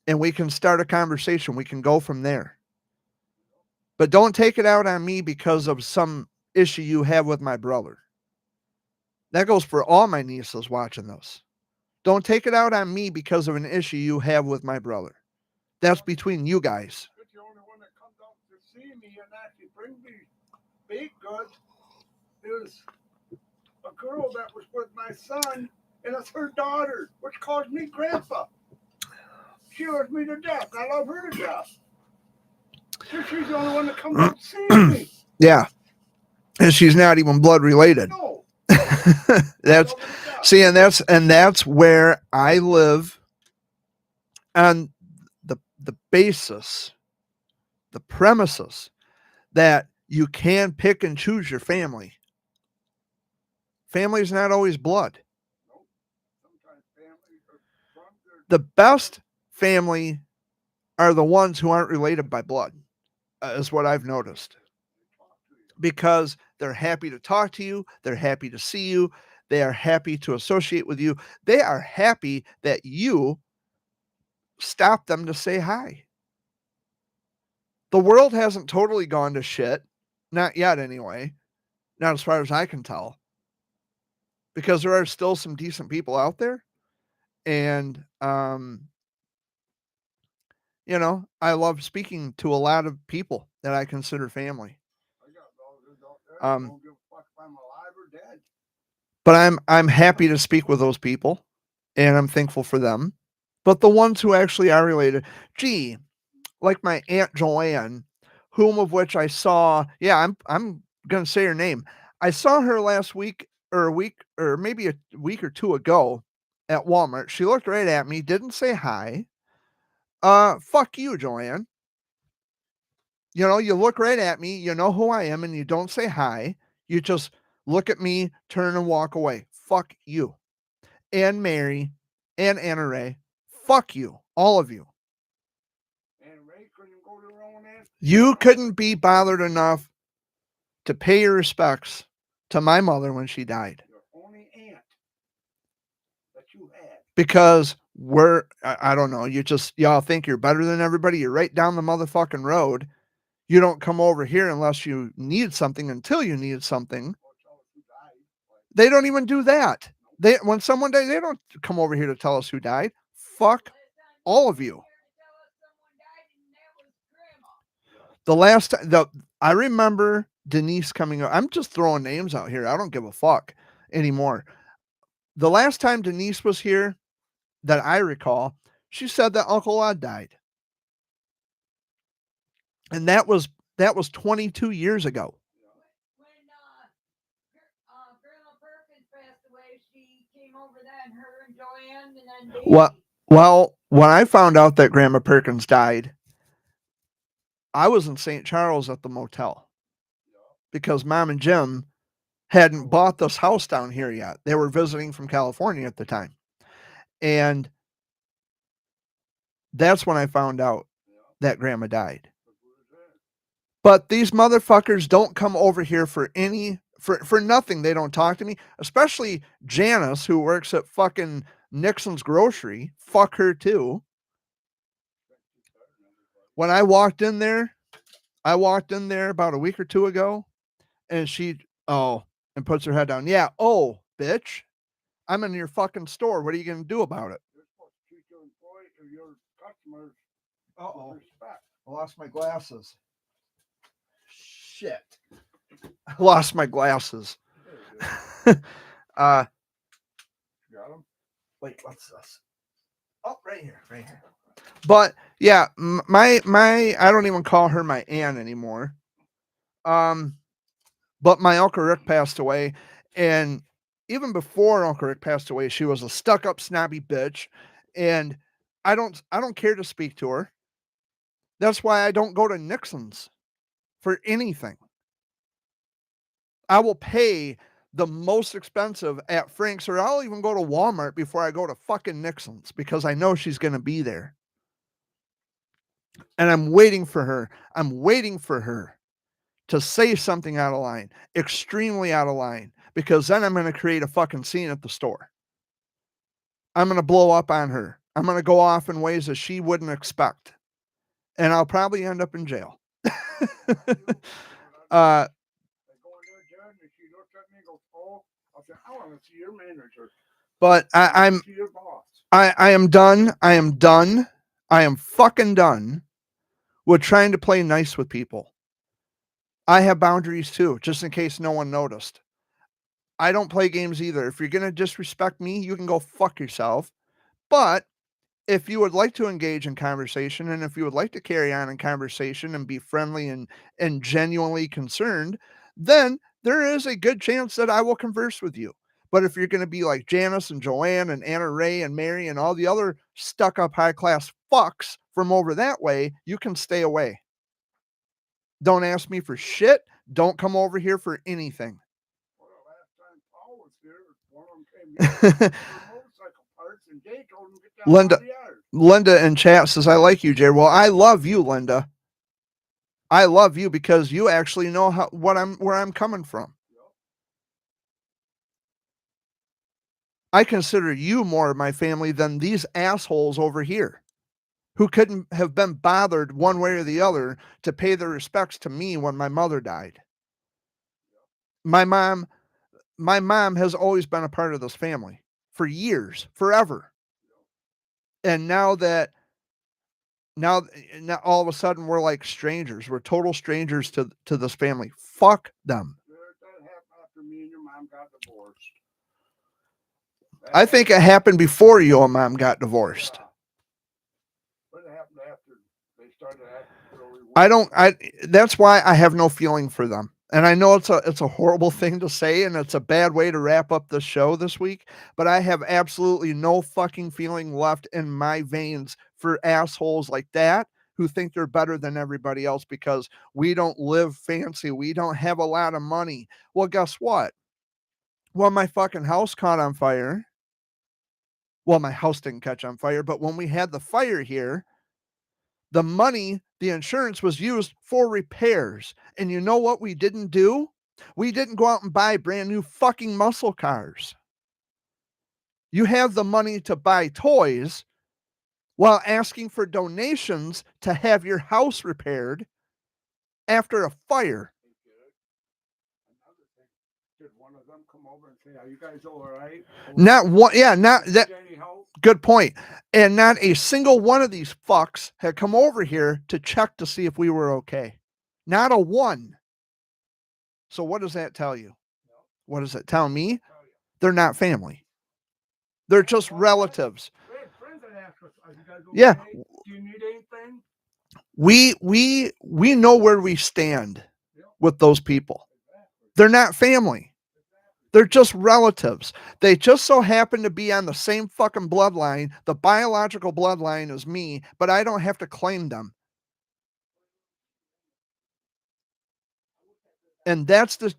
And we can start a conversation. We can go from there. But don't take it out on me because of some issue you have with my brother. That goes for all my nieces watching this. Don't take it out on me because of an issue you have with my brother. That's between you guys. You're the only one that comes out to see me and actually bring me baked goods. Is a girl that was with my son, and it's her daughter, which calls me grandpa. She loves me to death. I love her to death. She's the only one that comes out to see me. Yeah. And she's not even blood related. No. That's see, and that's where I live on the basis, the premises that you can pick and choose your family. Family is not always blood. The best family are the ones who aren't related by blood, is what I've noticed. Because they're happy to talk to you, they're happy to see you, they are happy to associate with you, they are happy that you stop them to say hi. The world hasn't totally gone to shit, not yet anyway, not as far as I can tell, because there are still some decent people out there, and you know, I love speaking to a lot of people that I consider family. But I'm happy to speak with those people, and I'm thankful for them. But the ones who actually are related, gee, like my Aunt Joanne, whom of which I saw, yeah, I'm gonna say her name. I saw her last week or a week or maybe a week or two ago at Walmart. She looked right at me, didn't say hi. Fuck you, Joanne. You know, you look right at me, you know who I am, and you don't say hi. You just look at me, turn and walk away. Fuck you. And Mary and Anna Ray. Fuck you. All of you. You couldn't be bothered enough to pay your respects to my mother when she died. Your only aunt that you had. Because I don't know, y'all think you're better than everybody. You're right down the motherfucking road. You don't come over here unless you need something until you need something. They don't even do that. When someone dies, they don't come over here to tell us who died. Fuck all of you. The last time, I remember Denise coming up. I'm just throwing names out here. I don't give a fuck anymore. The last time Denise was here that I recall, she said that Uncle Ed died. And that was 22 years ago. When Grandma Perkins passed away, she came over then, her and Joanne, and then Davey. Well, when I found out that Grandma Perkins died, I was in St. Charles at the motel because Mom and Jim hadn't bought this house down here yet. They were visiting from California at the time. And that's when I found out that Grandma died. But these motherfuckers don't come over here for nothing. They don't talk to me, especially Janice, who works at fucking Nixon's Grocery. Fuck her too. When I walked in there about a week or two ago, and she and puts her head down. Yeah, bitch, I'm in your fucking store. What are you gonna do about it? You're supposed to treat your employee or your customers with respect. I lost my glasses. Shit. I lost my glasses. You got them? Wait, what's this? Oh, right here. But yeah, my I don't even call her my aunt anymore. But my Uncle Rick passed away, and even before Uncle Rick passed away, she was a stuck-up snobby bitch, and I don't care to speak to her. That's why I don't go to Nixon's for anything. I will pay the most expensive at Frank's, or I'll even go to Walmart before I go to fucking Nixon's because I know she's going to be there. And I'm waiting for her. I'm waiting for her to say something out of line, extremely out of line, because then I'm going to create a fucking scene at the store. I'm going to blow up on her. I'm going to go off in ways that she wouldn't expect. And I'll probably end up in jail. I go in there, Jared, and she looks at me and goes, "Oh," I said, "I want to see your manager. But I want to see your boss." I am done. I am done. I am fucking done with trying to play nice with people. I have boundaries too, just in case no one noticed. I don't play games either. If you're going to disrespect me, you can go fuck yourself. But if you would like to engage in conversation, and if you would like to carry on in conversation and be friendly and genuinely concerned, then there is a good chance that I will converse with you. But if you're going to be like Janice and Joanne and Anna Ray and Mary and all the other stuck up high class fucks from over that way, you can stay away. Don't ask me for shit. Don't come over here for anything. Well, last time Paul was here, one of them came here for motorcycle parts, and Jay told him to get down Linda- out of the yard. Linda in chat says, I like you, Jay. Well, I love you, Linda. I love you because you actually know where I'm coming from. I consider you more of my family than these assholes over here who couldn't have been bothered one way or the other to pay their respects to me when my mother died. My mom has always been a part of this family for years, forever. And now all of a sudden we're like strangers. We're total strangers to this family. Fuck them. That happened after me and your mom got divorced. I think it happened before you and mom got divorced. But it happened after they started acting. That's why I have no feeling for them. And I know it's a horrible thing to say, and it's a bad way to wrap up the show this week, but I have absolutely no fucking feeling left in my veins for assholes like that who think they're better than everybody else because we don't live fancy. We don't have a lot of money. Well, guess what? Well, my fucking house caught on fire. Well, my house didn't catch on fire, but when we had the fire here, the money, the insurance was used for repairs. And you know what we didn't do? We didn't go out and buy brand new fucking muscle cars. You have the money to buy toys while asking for donations to have your house repaired after a fire. Did one of them come over and say, "Are you guys all right?" Not one, yeah, not that. Any help? Good point. And not a single one of these fucks had come over here to check to see if we were okay. Not a one. So what does that tell you? What does it tell me? They're not family. They're just relatives. We had friends that asked us, "Are you guys okay? Yeah. Do you need anything?" We know where we stand with those people. They're not family. They're just relatives. They just so happen to be on the same fucking bloodline. The biological bloodline is me, but I don't have to claim them. And that's the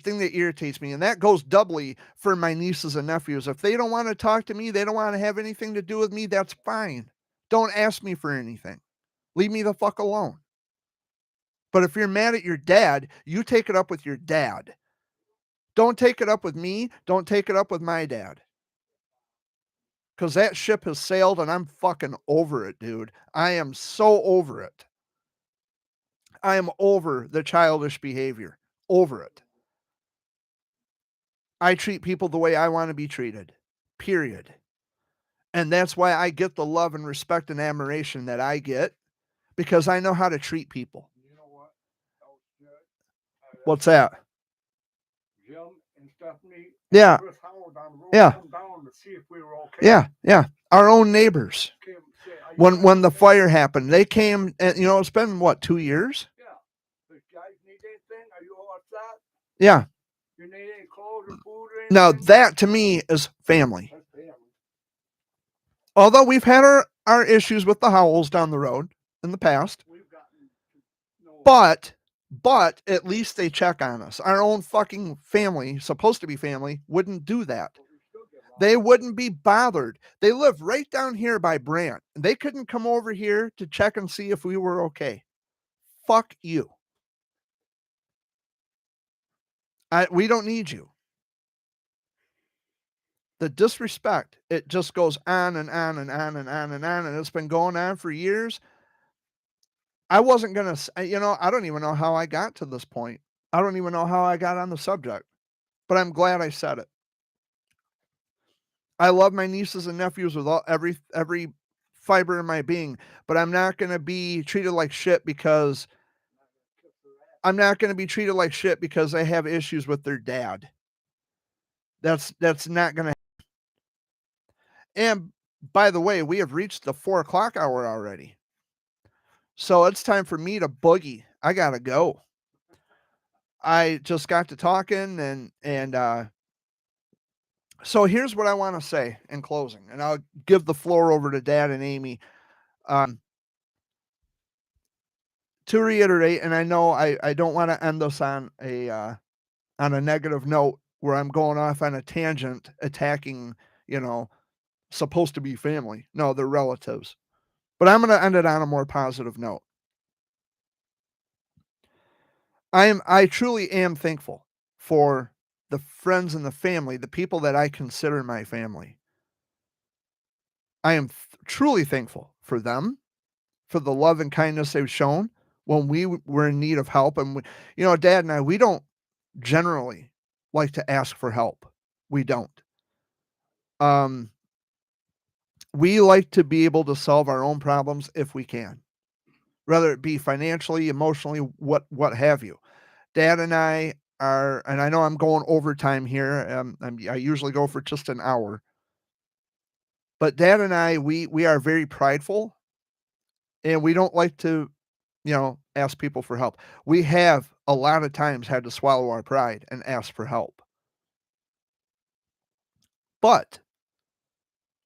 thing that irritates me. And that goes doubly for my nieces and nephews. If they don't want to talk to me, they don't want to have anything to do with me, that's fine. Don't ask me for anything. Leave me the fuck alone. But if you're mad at your dad, you take it up with your dad. Don't take it up with me. Don't take it up with my dad. Because that ship has sailed and I'm fucking over it, dude. I am so over it. I am over the childish behavior. Over it. I treat people the way I want to be treated. Period. And that's why I get the love and respect and admiration that I get. Because I know how to treat people. You know what? What's that? Jim and Stephanie. Yeah. Chris Howard down the road Yeah. come down to see if we were okay. Yeah. Our own neighbors. Came and said, "Are you guys When the okay?" fire happened, they came and it's been what, 2 years? Yeah. The guys need anything? Are you all upset? Yeah. You need any clothes or food or anything? Now that to me is family. That's family. Although we've had our issues with the Howells down the road in the past, We've gotten to know. but but at least they check on us. Our own fucking family, supposed to be family, wouldn't do that. They wouldn't be bothered. They live right down here by Brant. They couldn't come over here to check and see if we were okay. Fuck you. We don't need you. The disrespect, it just goes on and on and on and on and on, and it's been going on for years. I wasn't going to, I don't even know how I got to this point. I don't even know how I got on the subject, but I'm glad I said it. I love my nieces and nephews with every fiber in my being, but I'm not going to be treated like shit because I have issues with their dad. That's not going to. And by the way, we have reached the 4:00 hour already. So it's time for me to boogie. I gotta go. I just got to talking and so here's what I want to say in closing, and I'll give the floor over to Dad and Amy. To reiterate, and I know I don't want to end this on a negative note where I'm going off on a tangent attacking, supposed to be family. No, they're relatives. But I'm going to end it on a more positive note. I truly am thankful for the friends and the family, the people that I consider my family. I am truly thankful for them, for the love and kindness they've shown when we were in need of help. And Dad and I, we don't generally like to ask for help. We don't. We like to be able to solve our own problems if we can, whether it be financially, emotionally, what have you. Dad and I are, and I know I'm going overtime here. I usually go for just an hour, but Dad and I, we are very prideful, and we don't like to, ask people for help. We have a lot of times had to swallow our pride and ask for help, but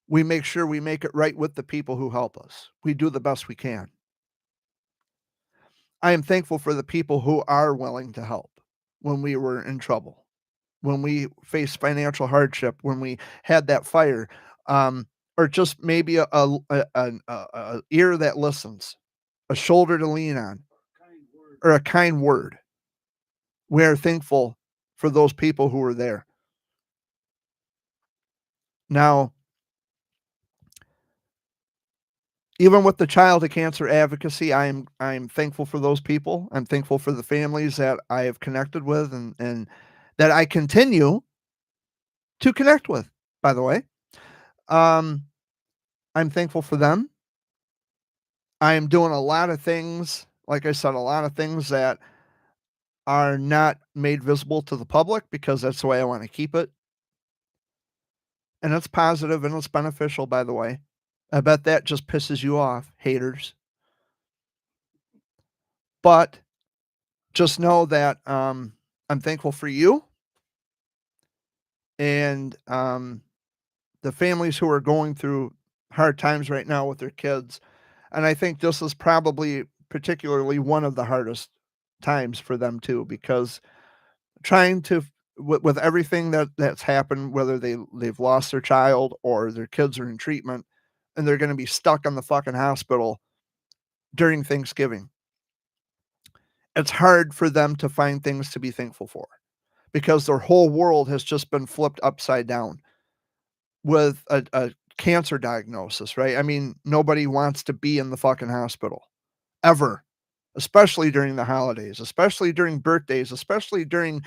we make sure we make it right with the people who help us. We do the best we can. I am thankful for the people who are willing to help when we were in trouble, when we faced financial hardship, when we had that fire, or just maybe a ear that listens, a shoulder to lean on, or a kind word. We are thankful for those people who were there. Now, even with the child of cancer advocacy, I'm thankful for those people. I'm thankful for the families that I have connected with and that I continue to connect with, by the way. I'm thankful for them. I am doing a lot of things, like I said, a lot of things that are not made visible to the public because that's the way I want to keep it. And it's positive and it's beneficial, by the way. I bet that just pisses you off, haters. But just know that I'm thankful for you and the families who are going through hard times right now with their kids. And I think this is probably particularly one of the hardest times for them too, because trying to with everything that's happened, whether they've lost their child or their kids are in treatment and they're going to be stuck in the fucking hospital during Thanksgiving. It's hard for them to find things to be thankful for because their whole world has just been flipped upside down with a cancer diagnosis, right? I mean, nobody wants to be in the fucking hospital ever, especially during the holidays, especially during birthdays, especially during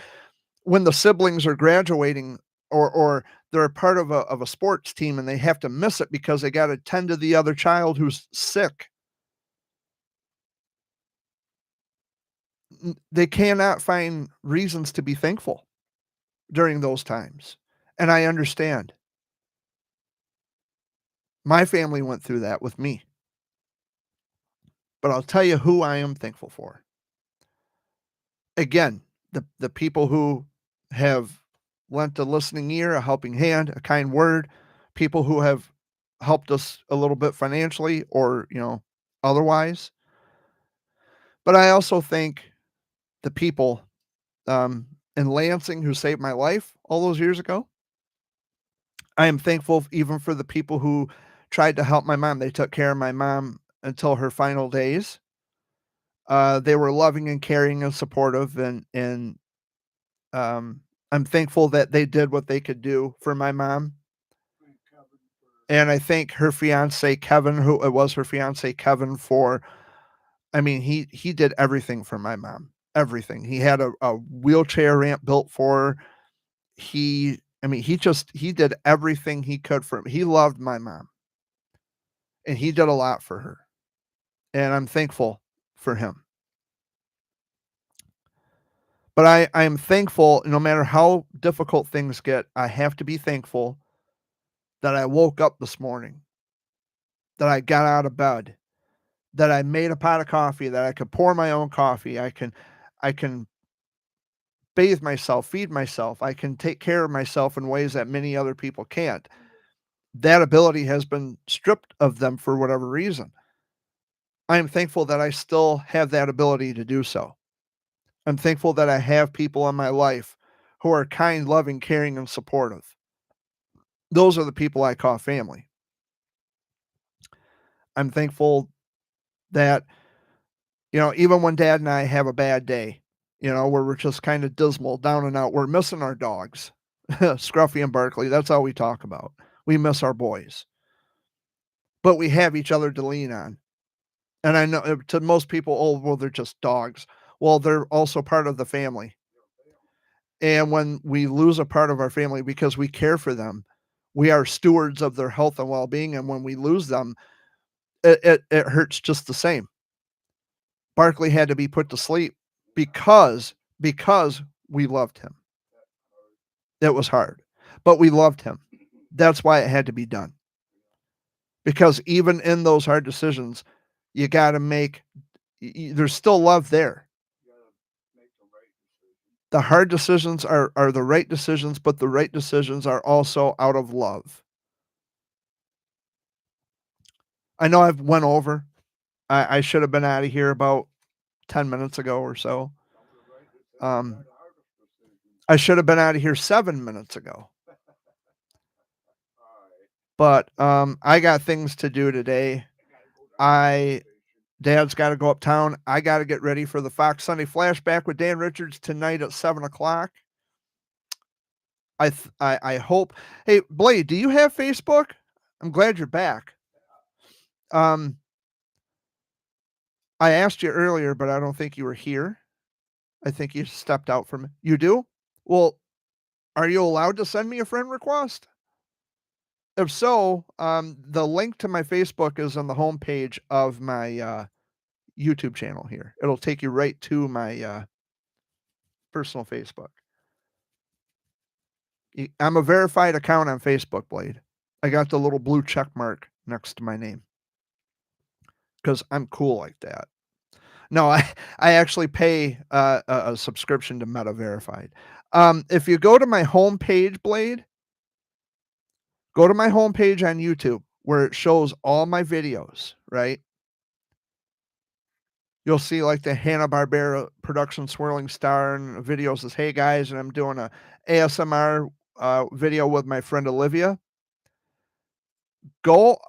when the siblings are graduating or they're a part of a sports team and they have to miss it because they got to tend to the other child who's sick. They cannot find reasons to be thankful during those times. And I understand. My family went through that with me. But I'll tell you who I am thankful for. Again, the people who have lent a listening ear, a helping hand, a kind word, people who have helped us a little bit financially or, otherwise. But I also thank the people in Lansing who saved my life all those years ago. I am thankful even for the people who tried to help my mom. They took care of my mom until her final days. They were loving and caring and supportive, and I'm thankful that they did what they could do for my mom. And I thank her fiance Kevin, who it was her fiance Kevin, for. I mean, he did everything for my mom. Everything. He had a wheelchair ramp built for her. He did everything he could for him. He loved my mom, and he did a lot for her. And I'm thankful for him. But I am thankful, no matter how difficult things get, I have to be thankful that I woke up this morning, that I got out of bed, that I made a pot of coffee, that I could pour my own coffee. I can bathe myself, feed myself. I can take care of myself in ways that many other people can't. That ability has been stripped of them for whatever reason. I am thankful that I still have that ability to do so. I'm thankful that I have people in my life who are kind, loving, caring, and supportive. Those are the people I call family. I'm thankful that, even when Dad and I have a bad day, where we're just kind of dismal, down and out, we're missing our dogs, Scruffy and Barkley. That's all we talk about. We miss our boys. But we have each other to lean on. And I know to most people, oh, well, they're just dogs. Well, they're also part of the family. And when we lose a part of our family because we care for them, we are stewards of their health and well-being. And when we lose them, it hurts just the same. Barkley had to be put to sleep because we loved him. It was hard, but we loved him. That's why it had to be done. Because even in those hard decisions, you got to make, there's still love there. The hard decisions are the right decisions, but the right decisions are also out of love. I know I've went over. I should have been out of here about 10 minutes ago or so. I should have been out of here 7 minutes ago. But I got things to do today. Dad's got to go uptown. I got to get ready for the Fox Sunday Flashback with Dan Richards tonight at 7:00. I hope. Hey, Blade, do you have Facebook? I'm glad you're back. I asked you earlier, but I don't think you were here. I think you stepped out from it. You do? Well, are you allowed to send me a friend request? If so, the link to my Facebook is on the homepage of my YouTube channel here. It'll take you right to my personal Facebook. I'm a verified account on Facebook, Blade. I got the little blue check mark next to my name because I'm cool like that. No, I actually pay a subscription to Meta Verified. If you go to my homepage, Blade, go to my homepage on YouTube where it shows all my videos, right? You'll see like the Hanna-Barbera production Swirling Star and videos says, hey guys, and I'm doing a ASMR video with my friend Olivia. Go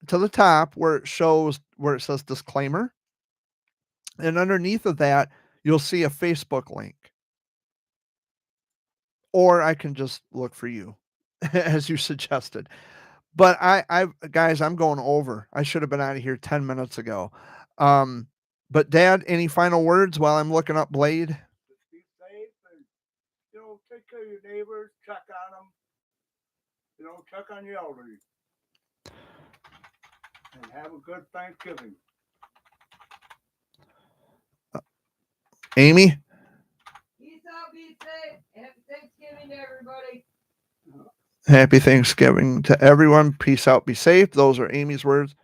to the top where it says disclaimer. And underneath of that, you'll see a Facebook link. Or I can just look for you as you suggested. But guys, I'm going over. I should have been out of here 10 minutes ago. But Dad, any final words while I'm looking up Blade? Just be safe and, take care of your neighbors, check on them, check on your elderly. And have a good Thanksgiving. Amy? Peace out, be safe. Happy Thanksgiving to everybody. Happy Thanksgiving to everyone. Peace out, be safe. Those are Amy's words.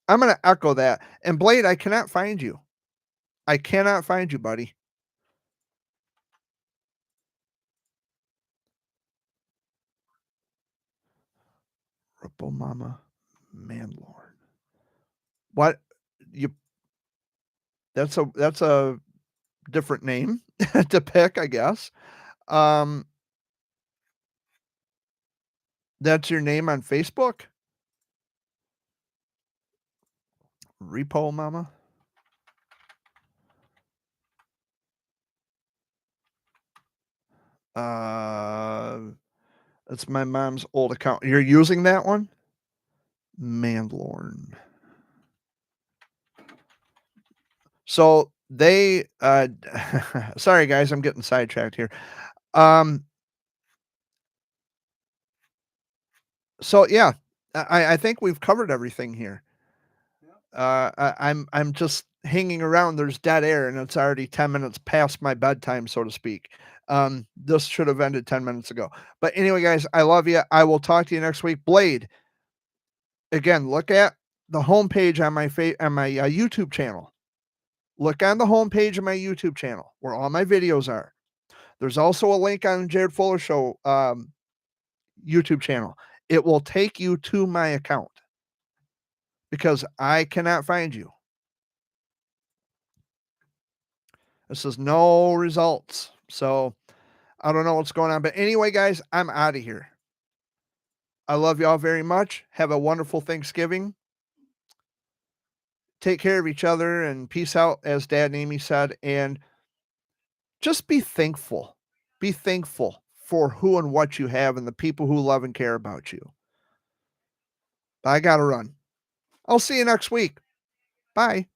I'm going to echo that. And Blade, I cannot find you. I cannot find you, buddy. Ripple Mama Manlord. What? That's a different name to pick, I guess. That's your name on Facebook? Repo Mama? That's my mom's old account. You're using that one? Mandlorn. So they sorry guys, I'm getting sidetracked here. So yeah, I think we've covered everything here. I'm just hanging around. There's dead air, and it's already 10 minutes past my bedtime, so to speak. This should have ended 10 minutes ago. But anyway, guys, I love you. I will talk to you next week. Blade, again, look at the homepage on my YouTube channel. Look on the homepage of my YouTube channel where all my videos are. There's also a link on Jared Fuller Show YouTube channel. It will take you to my account because I cannot find you. This says no results. So I don't know what's going on. But anyway, guys, I'm out of here. I love y'all very much. Have a wonderful Thanksgiving. Take care of each other and peace out, as Dad and Amy said. And just be thankful. Be thankful for who and what you have and the people who love and care about you. I got to run. I'll see you next week. Bye.